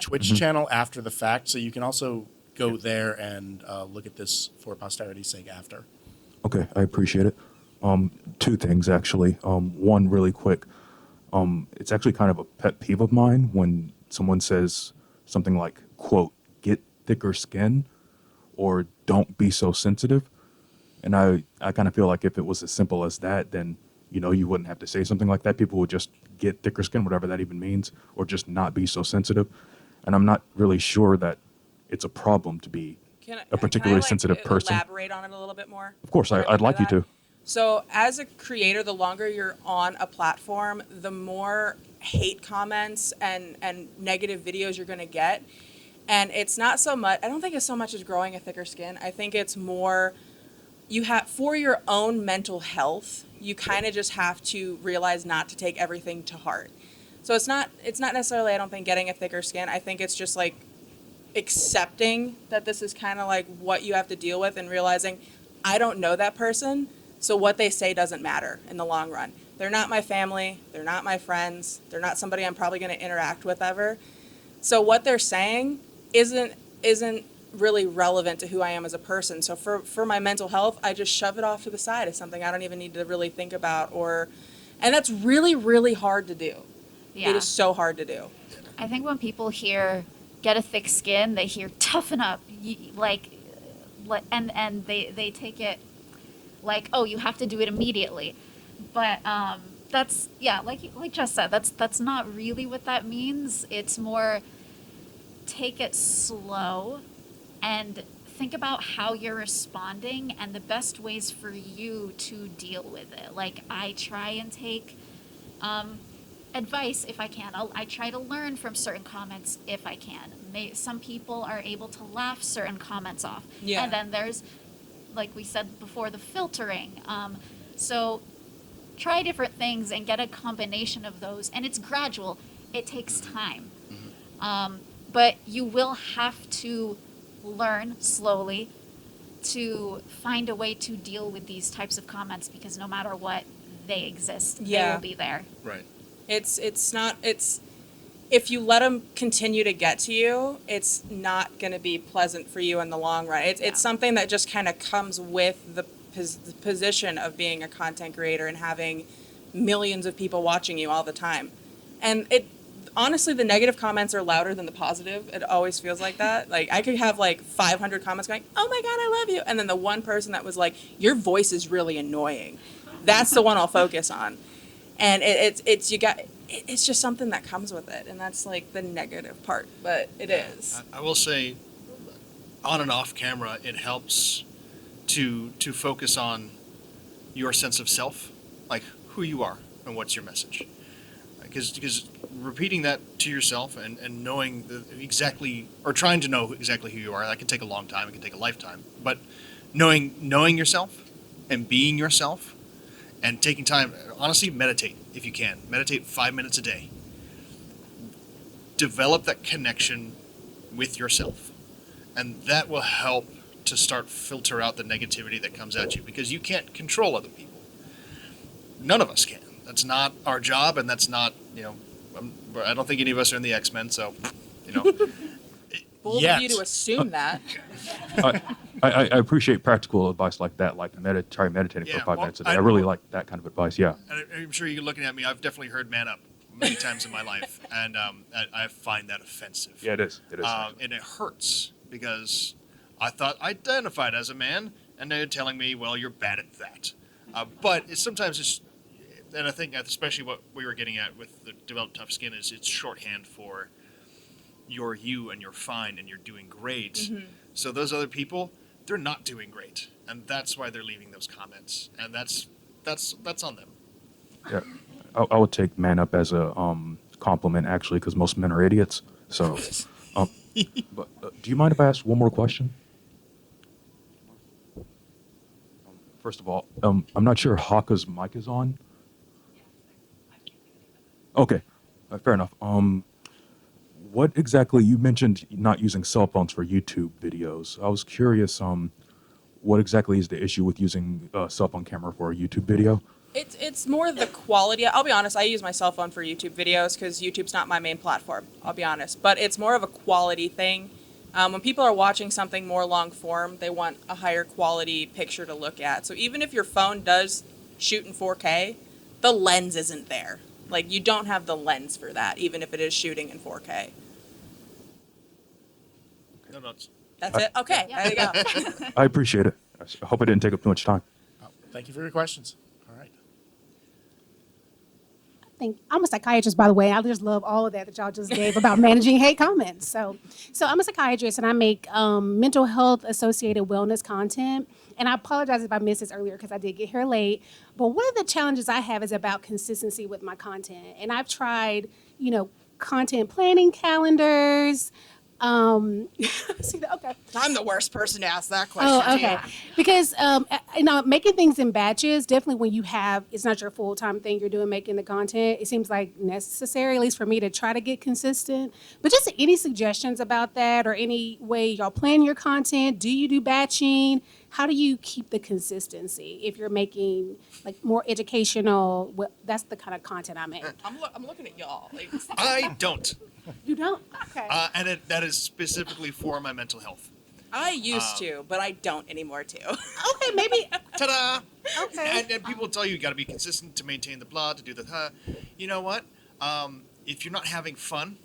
Twitch channel after the fact, so you can also go there and look at this for posterity's sake after. Okay, I appreciate it. Two things, actually. One, really quick. It's actually kind of a pet peeve of mine when someone says something like, quote, get thicker skin, or don't be so sensitive. And I kind of feel like if it was as simple as that, then, you wouldn't have to say something like that. People would just get thicker skin, whatever that even means, or just not be so sensitive. And I'm not really sure that it's a problem to be a particularly sensitive person. Elaborate on it a little bit more? Of course, I'd like you to. So as a creator, the longer you're on a platform, the more hate comments and negative videos you're going to get. And it's not so much, I don't think it's so much as growing a thicker skin. I think it's more, you have, for your own mental health, you kind of just have to realize not to take everything to heart. So it's not necessarily, I don't think, getting a thicker skin. I think it's just like accepting that this is kind of like what you have to deal with, and realizing I don't know that person, so what they say doesn't matter in the long run. They're not my family, they're not my friends, they're not somebody I'm probably going to interact with ever. So what they're saying isn't really relevant to who I am as a person. So for my mental health, I just shove it off to the side as something I don't even need to really think about, and that's really, really hard to do. Yeah. It is so hard to do. I think when people hear get a thick skin, they hear toughen up, and they take it like, oh, you have to do it immediately. But that's, yeah, like Jess said, that's not really what that means. It's more take it slow and think about how you're responding and the best ways for you to deal with it. Like, I try and take advice if I can. I try to learn from certain comments if I can. Some people are able to laugh certain comments off. Yeah. And then there's, like we said before, the filtering. So try different things and get a combination of those. And it's gradual. It takes time. But you will have to learn slowly to find a way to deal with these types of comments, because no matter what, they exist. They will be there. Right. It's if you let them continue to get to you, it's not going to be pleasant for you in the long run. It's something that just kind of comes with the position of being a content creator and having millions of people watching you all the time. And honestly, the negative comments are louder than the positive. It always feels like that. Like, I could have like 500 comments going, "Oh my God, I love you," and then the one person that was like, "Your voice is really annoying," that's the one I'll focus on. And it's just something that comes with it, and that's like the negative part. But it is. I will say, on and off camera, it helps to focus on your sense of self, like who you are and what's your message. Because repeating that to yourself and knowing exactly, or trying to know exactly who you are, that can take a long time, it can take a lifetime. But knowing yourself and being yourself and taking time, honestly, meditate if you can. Meditate 5 minutes a day. Develop that connection with yourself. And that will help to start filter out the negativity that comes at you, because you can't control other people. None of us can. That's not our job, and that's not, I don't think any of us are in the X-Men, so, Bold of you to assume that. I appreciate practical advice like that, like try meditating for 5 minutes a day. I really like that kind of advice, yeah. And I'm sure you're looking at me, I've definitely heard man up many times in my life, and I find that offensive. Yeah, it is. And it hurts, because I thought I identified as a man, and they're telling me, well, you're bad at that. But sometimes it's, and I think especially what we were getting at with the developed tough skin is it's shorthand for you're you and you're fine and you're doing great. Mm-hmm. So those other people, they're not doing great, and that's why they're leaving those comments, and that's on them. Yeah, I would take man up as a compliment, actually, because most men are idiots. So, but do you mind if I ask one more question? First of all, I'm not sure Haka's mic is on. Okay, fair enough. What exactly, you mentioned not using cell phones for YouTube videos. I was curious, what exactly is the issue with using a cell phone camera for a YouTube video? It's more the quality. I'll be honest, I use my cell phone for YouTube videos because YouTube's not my main platform, I'll be honest. But it's more of a quality thing. When people are watching something more long form, they want a higher quality picture to look at. So even if your phone does shoot in 4K, the lens isn't there. Like, you don't have the lens for that, even if it is shooting in 4K. No notes. That's it? Okay, there you go. I appreciate it. I hope I didn't take up too much time. Thank you for your questions. All right. I'm a psychiatrist, by the way. I just love all of that y'all just gave about managing hate comments. So I'm a psychiatrist, and I make mental health associated wellness content. And I apologize if I missed this earlier because I did get here late. But one of the challenges I have is about consistency with my content. And I've tried, content planning calendars, See that? Okay. I'm the worst person to ask that question. Oh, okay. Because making things in batches, definitely when you have, it's not your full time thing you're doing making the content. It seems like necessary, at least for me, to try to get consistent. But just any suggestions about that, or any way y'all plan your content? Do you do batching? How do you keep the consistency if you're making like more educational? Well, that's the kind of content I make. I'm looking at y'all. Like, I don't. You don't? Okay. And that is specifically for my mental health. I used to, but I don't anymore too. Okay, maybe. Ta-da! Okay. And people tell you got to be consistent to maintain the blah, to do the You know what? If you're not having fun,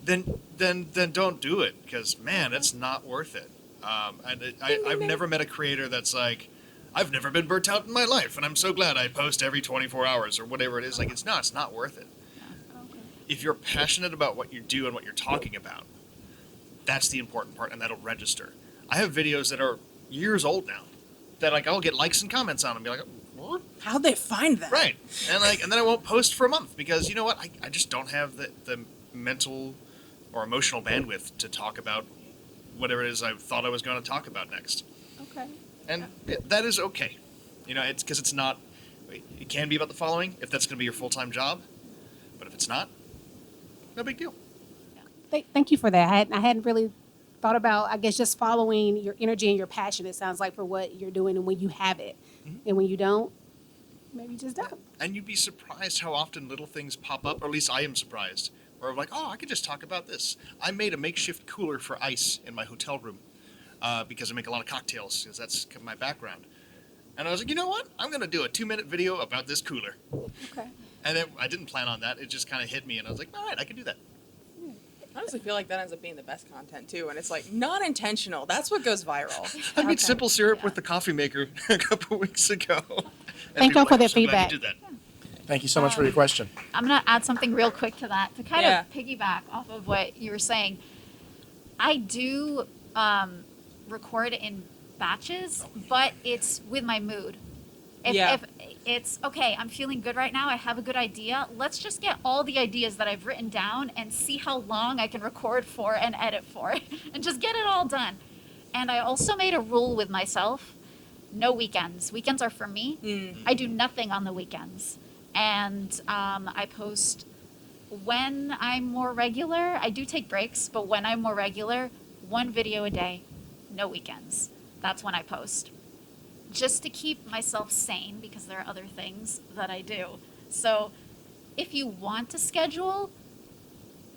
then don't do it, because man, it's not worth it. I've never met a creator that's like, I've never been burnt out in my life, and I'm so glad I post every 24 hours or whatever it is. Like, it's not worth it. If you're passionate about what you do and what you're talking about, that's the important part, and that'll register. I have videos that are years old now that like I'll get likes and comments on and be like, what? How'd they find that? Right. And then I won't post for a month because you know what? I just don't have the mental or emotional bandwidth to talk about whatever it is I thought I was going to talk about next. Okay. And that is okay. It's because it's not, it can be about the following if that's going to be your full-time job, but if it's not, no big deal. Thank you for that. I hadn't really thought about, I guess, just following your energy and your passion, it sounds like, for what you're doing, and when you have it. And when you don't, maybe you just don't. And you'd be surprised how often little things pop up, or at least I am surprised, where I'm like, oh, I could just talk about this. I made a makeshift cooler for ice in my hotel room because I make a lot of cocktails, because that's my background. And I was like, you know what? I'm going to do a 2-minute video about this cooler. Okay. And I didn't plan on that. It just kind of hit me, and I was like, all right, I can do that. I honestly feel like that ends up being the best content too, and it's like not intentional. That's what goes viral. I made simple syrup with the coffee maker a couple weeks ago. Thank you for the that feedback. Thank you so much for your question. I'm going to add something real quick to that to kind Yeah. of piggyback off of what you were saying. I do record in batches, but it's with my mood. If it's okay, I'm feeling good right now, I have a good idea, let's just get all the ideas that I've written down and see how long I can record for and edit for and just get it all done. And I also made a rule with myself: no weekends. Weekends are for me. I do nothing on the weekends. And I post when I'm more regular. I do take breaks, but when I'm more regular, 1 video a day, no weekends. That's when I post. Just to keep myself sane, because there are other things that I do. So if you want to schedule,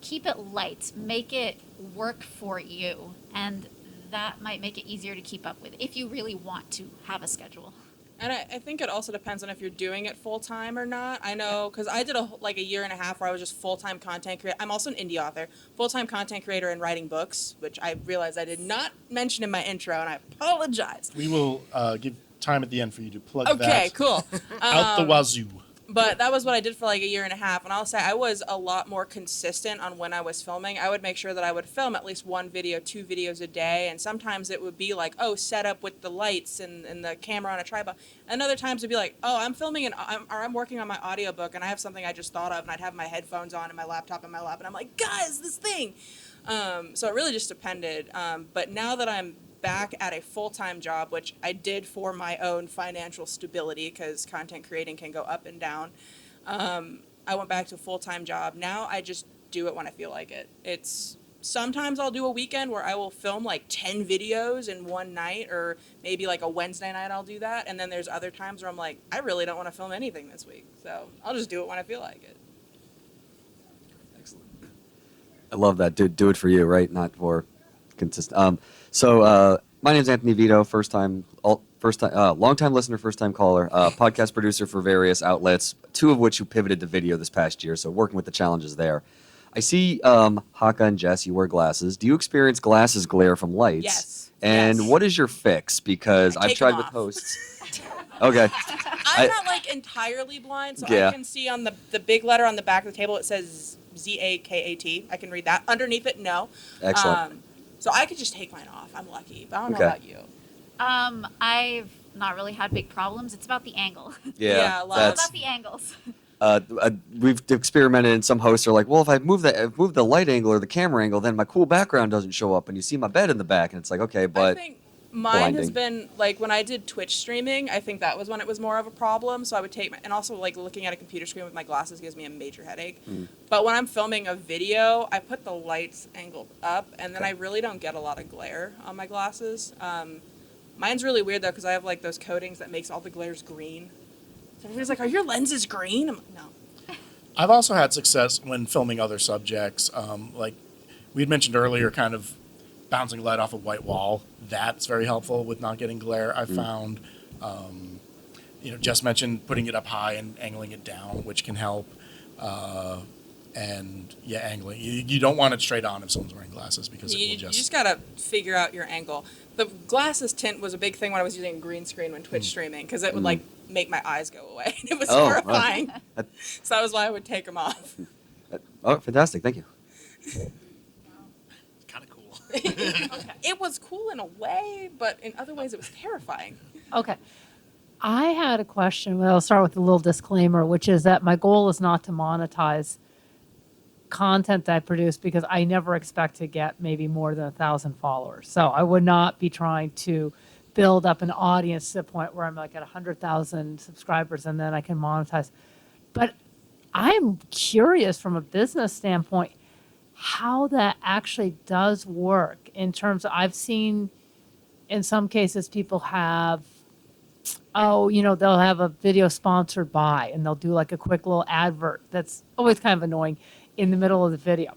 keep it light. Make it work for you. And that might make it easier to keep up with if you really want to have a schedule. And I think it also depends on if you're doing it full time or not. I know, because I did a year and a half where I was just full time content creator. I'm also an indie author, full time content creator and writing books, which I realized I did not mention in my intro, and I apologize. We will give time at the end for you to plug that. Okay, cool. Out the wazoo. But that was what I did for like a year and a half. And I'll say I was a lot more consistent on when I was filming. I would make sure that I would film at least 1 video, 2 videos a day. And sometimes it would be like, oh, set up with the lights and the camera on a tripod. And other times it'd be like, oh, I'm filming I'm working on my audiobook and I have something I just thought of, and I'd have my headphones on and my laptop in my lap. And I'm like, guys, this thing. So it really just depended. But now that I'm back at a full-time job, which I did for my own financial stability, because content creating can go up and down. I went back to a full-time job. Now I just do it when I feel like it. It's sometimes I'll do a weekend where I will film like 10 videos in one night, or maybe like a Wednesday night I'll do that. And then there's other times where I'm like, I really don't want to film anything this week. So I'll just do it when I feel like it. Excellent. I love that. Do it for you, right? Not for consistent. My name's Anthony Vito, long-time listener, first-time caller, podcast producer for various outlets, 2 of which you pivoted to video this past year, so working with the challenges there. I see, Haka and Jess, you wear glasses. Do you experience glasses glare from lights? Yes. And what is your fix? Because I've tried with hosts. Okay. I'm not like entirely blind, so Yeah. I can see on the big letter on the back of the table, it says ZAKAT. I can read that. Underneath it, no. Excellent. So I could just take mine off. I'm lucky. But I don't know Okay. about you. I've not really had big problems. It's about the angle. Yeah, Yeah, a lot. that's It's about the angles. we've experimented, and some hosts are like, well, if I move the light angle or the camera angle, then my cool background doesn't show up, and you see my bed in the back, and it's like, okay, but I think mine has blinding. been like when I did Twitch streaming, I think that was when it was more of a problem. So I would take and also like looking at a computer screen with my glasses gives me a major headache. But when I'm filming a video, I put the lights angled up, and then I really don't get a lot of glare on my glasses. Mine's really weird though because I have like those coatings that makes all the glares green. So everybody's like, "Are your lenses green?" I'm like, "No." I've also had success when filming other subjects. Like we'd mentioned earlier, kind of bouncing light off a white wall. That's very helpful with not getting glare. I found, Jess mentioned putting it up high and angling it down, which can help. And yeah, angling. You don't want it straight on if someone's wearing glasses because it will You just. just gotta figure out your angle. The glasses tint was a big thing when I was using a green screen when Twitch streaming because it would like make my eyes go away. It was Oh, horrifying. wow. So that was why I would take them off. Oh, fantastic! Thank you. Kind of cool. It was cool in a way, but in other ways it was terrifying. Okay. I had a question. Well, I'll start with a little disclaimer, which is that my goal is not to monetize content that I produce because I never expect to get maybe more than 1,000 followers. So I would not be trying to build up an audience to the point where I'm like at 100,000 subscribers and then I can monetize. But I'm curious from a business standpoint how that actually does work in terms of I've seen in some cases people have they'll have a video sponsored by and they'll do like a quick little advert that's always kind of annoying in the middle of the video.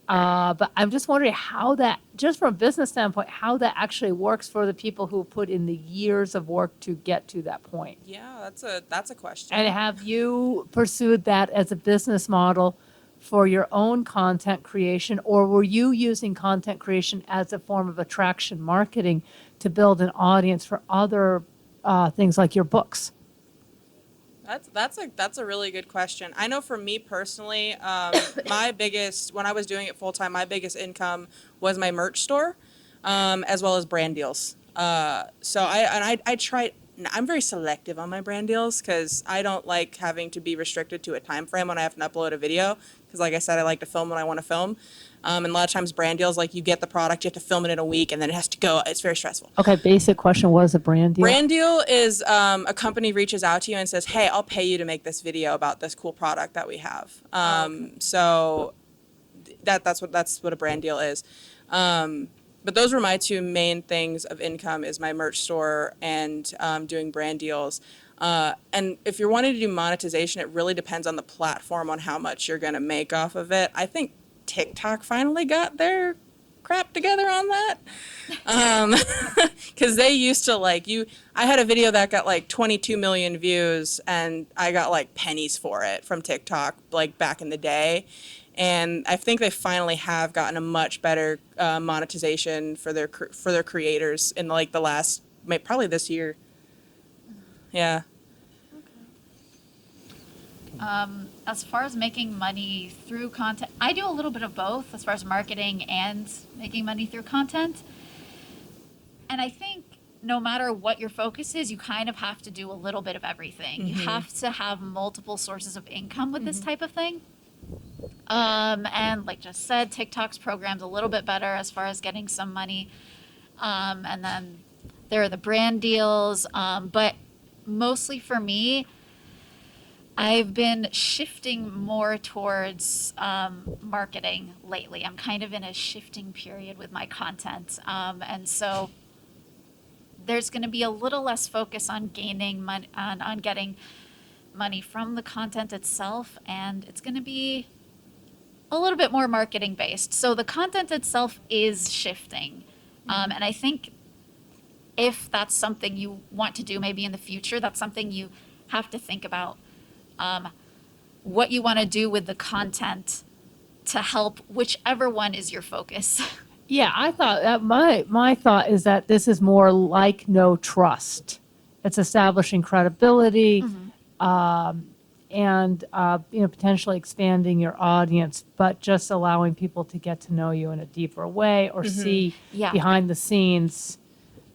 But I'm just wondering how that, just from a business standpoint, how that actually works for the people who put in the years of work to get to that point. Yeah, that's a question. And have you pursued that as a business model for your own content creation, or were you using content creation as a form of attraction marketing to build an audience for other things like your books? That's a really good question. I know for me personally, when I was doing it full time, my biggest income was my merch store, as well as brand deals. So I try. I'm very selective on my brand deals because I don't like having to be restricted to a time frame when I have to upload a video. Because like I said, I like to film when I want to film. And a lot of times brand deals, like you get the product, you have to film it in a week, and then it has to go. It's very stressful. Okay, basic question, what is a brand deal? Brand deal is a company reaches out to you and says, hey, I'll pay you to make this video about this cool product that we have. So that's what a brand deal is. But those were my two main things of income is my merch store and doing brand deals. And if you're wanting to do monetization, it really depends on the platform on how much you're going to make off of it. I think TikTok finally got their crap together on that. Because they used to I had a video that got like 22 million views and I got like pennies for it from TikTok like back in the day. And I think they finally have gotten a much better monetization for their creators in like the last, probably this year. Yeah. As far as making money through content, I do a little bit of both as far as marketing and making money through content. And I think no matter what your focus is, you kind of have to do a little bit of everything. You have to have multiple sources of income with this type of thing. And like just said, TikTok's program's a little bit better as far as getting some money. And then there are the brand deals. But mostly for me, I've been shifting more towards marketing lately. I'm kind of in a shifting period with my content. And so there's going to be a little less focus on gaining money, on getting money from the content itself. And it's going to be a little bit more marketing based. So the content itself is shifting. And I think if that's something you want to do maybe in the future, that's something you have to think about. What you want to do with the content to help whichever one is your focus. Yeah, I thought that my thought is that this is more like no trust. It's establishing credibility, and potentially expanding your audience, but just allowing people to get to know you in a deeper way or see behind the scenes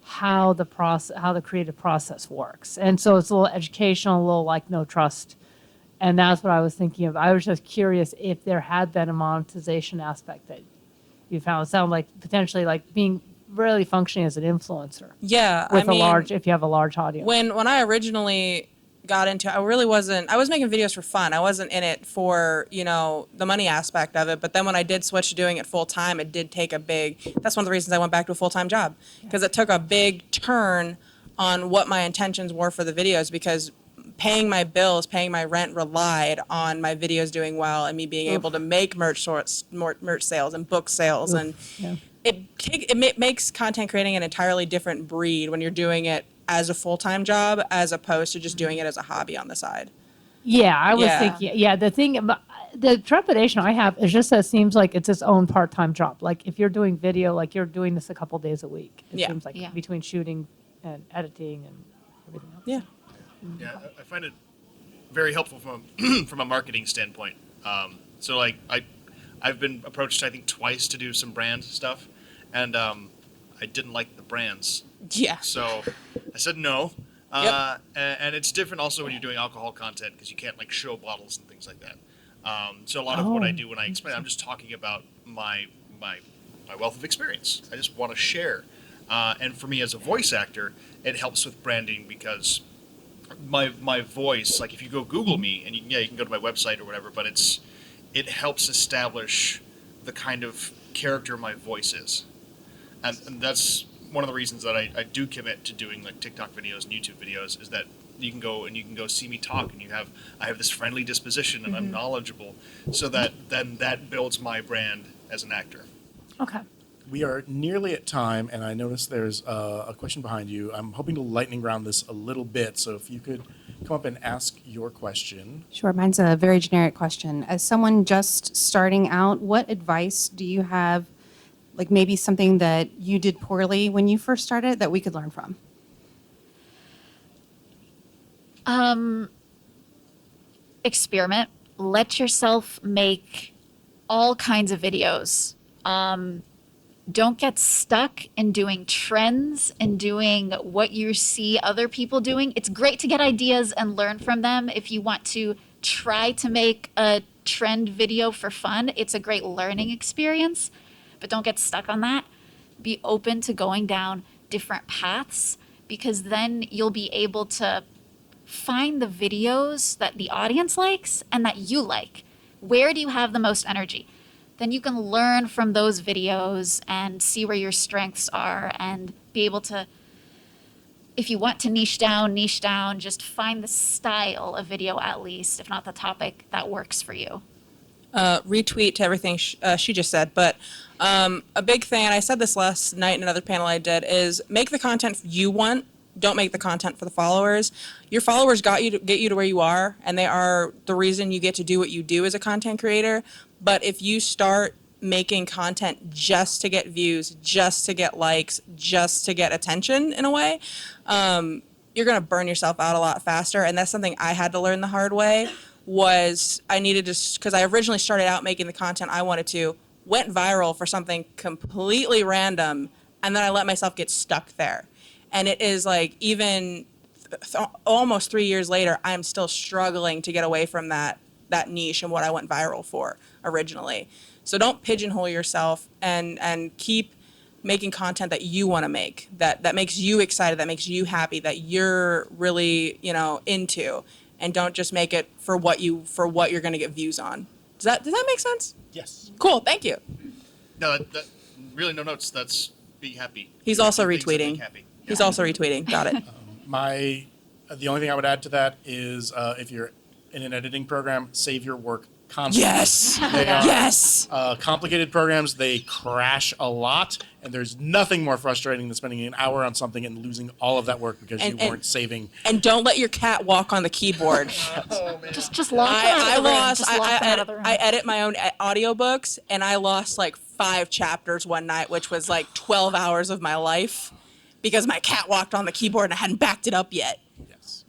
how the creative process works. And so it's a little educational, a little like no trust And that's what I was thinking of. I was just curious if there had been a monetization aspect that you found. It sounded like potentially like being really functioning as an influencer. Yeah, With I mean, if you have a large audience. When I originally got into it, I was making videos for fun. I wasn't in it for, the money aspect of it. But then when I did switch to doing it full time, it did take that's one of the reasons I went back to a full-time job. Because it took a big turn on what my intentions were for the videos, because paying my bills, paying my rent relied on my videos doing well and me being able to make merch sales and book sales. And it makes content creating an entirely different breed when you're doing it as a full-time job as opposed to just doing it as a hobby on the side. Yeah, I was thinking. Yeah, the trepidation I have is just that it seems like it's its own part-time job. Like if you're doing video, like you're doing this a couple days a week. It seems like between shooting and editing and everything else. Yeah. Yeah, I find it very helpful from a marketing standpoint. So like I've been approached I think twice to do some brand stuff, and I didn't like the brands. Yeah. So I said no. And it's different also when you're doing alcohol content because you can't like show bottles and things like that. So a lot of what I do when I explain, I'm just talking about my wealth of experience. I just want to share. And for me as a voice actor, it helps with branding because my voice, like if you go Google me and you can go to my website or whatever, but it helps establish the kind of character my voice is. And that's one of the reasons that I do commit to doing like TikTok videos and YouTube videos is that you can go see me talk and I have this friendly disposition and I'm knowledgeable, so that builds my brand as an actor. Okay. We are nearly at time, and I noticed there's a question behind you. I'm hoping to lightning round this a little bit, so if you could come up and ask your question. Sure, mine's a very generic question. As someone just starting out, what advice do you have, like maybe something that you did poorly when you first started that we could learn from? Experiment. Let yourself make all kinds of videos. Don't get stuck in doing trends and doing what you see other people doing. It's great to get ideas and learn from them. If you want to try to make a trend video for fun, it's a great learning experience, but don't get stuck on that. Be open to going down different paths, because then you'll be able to find the videos that the audience likes and that you like. Where do you have the most energy? Then you can learn from those videos and see where your strengths are and be able to, if you want to niche down, just find the style of video at least, if not the topic, that works for you. Retweet to everything she just said, but a big thing, and I said this last night in another panel I did, is make the content you want. Don't make the content for the followers. Your followers get you to where you are, and they are the reason you get to do what you do as a content creator. But if you start making content just to get views, just to get likes, just to get attention in a way, you're going to burn yourself out a lot faster. And that's something I had to learn the hard way. Was I needed to, because I originally started out making the content I wanted to, went viral for something completely random, and then I let myself get stuck there. And it is like even almost 3 years later, I'm still struggling to get away from that niche and what I went viral for originally. So don't pigeonhole yourself and keep making content that you want to make, that makes you excited, that makes you happy, that you're really, into, and don't just make it for what you're going to get views on. Does that make sense? Yes. Cool. Thank you. No, that really no notes. That's be happy. He's also Things that make retweeting. happy. He's also retweeting. Got it. The only thing I would add to that is if you're in an editing program, save your work constantly. Yes. They are, Yes. Complicated programs, they crash a lot, and there's nothing more frustrating than spending an hour on something and losing all of that work because you weren't saving. And don't let your cat walk on the keyboard. Just lock it out of the room. Just lock it out of the room. I edit my own audiobooks, and I lost like 5 chapters one night, which was like 12 hours of my life because my cat walked on the keyboard and I hadn't backed it up yet. Yes.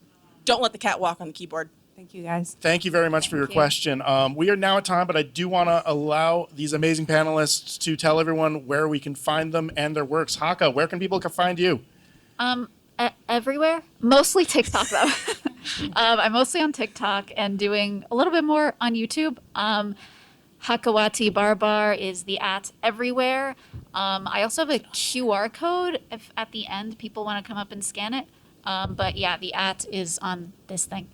Don't let the cat walk on the keyboard. Thank you, guys. Thank you very much for your question. We are now at time, but I do want to allow these amazing panelists to tell everyone where we can find them and their works. Haka, where can people find you? Everywhere. Mostly TikTok though. I'm mostly on TikTok and doing a little bit more on YouTube. Hakawati Barbar is the @ everywhere. I also have a QR code if at the end people want to come up and scan it. But yeah, the @ is on this thing.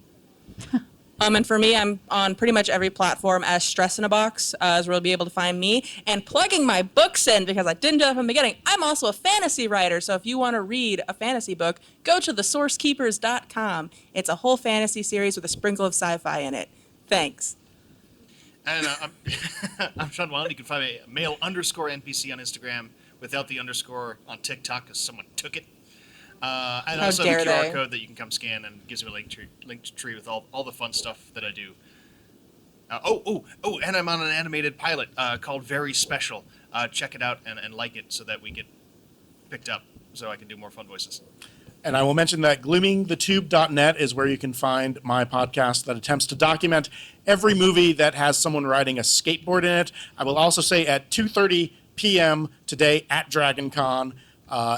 And for me, I'm on pretty much every platform as Stress in a Box, as where you'll be able to find me. And plugging my books in, because I didn't do that from the beginning, I'm also a fantasy writer. So if you want to read a fantasy book, go to thesourcekeepers.com. It's a whole fantasy series with a sprinkle of sci-fi in it. Thanks. And I'm Sean Wild. You can find me male_NPC on Instagram without the underscore on TikTok because someone took it. And How also dare the QR they. code that you can come scan and gives me a link tree with all the fun stuff that I do. And I'm on an animated pilot called Very Special. Check it out and like it so that we get picked up so I can do more fun voices. And I will mention that gloomingthetube.net is where you can find my podcast that attempts to document every movie that has someone riding a skateboard in it. I will also say at 2:30 p.m. today at DragonCon,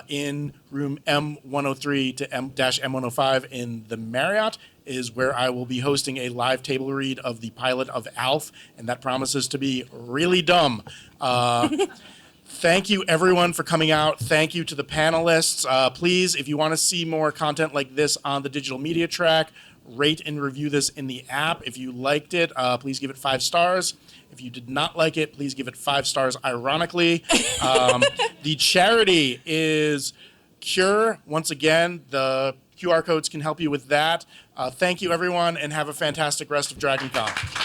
in room M103 to M-M105 in the Marriott is where I will be hosting a live table read of the pilot of ALF, and that promises to be really dumb. Thank you, everyone, for coming out. Thank you to the panelists. Please, if you want to see more content like this on the digital media track, rate and review this in the app. If you liked it, please give it 5 stars. If you did not like it, please give it 5 stars ironically. The charity is Cure. Once again, the QR codes can help you with that. Thank you, everyone, and have a fantastic rest of DragonCon.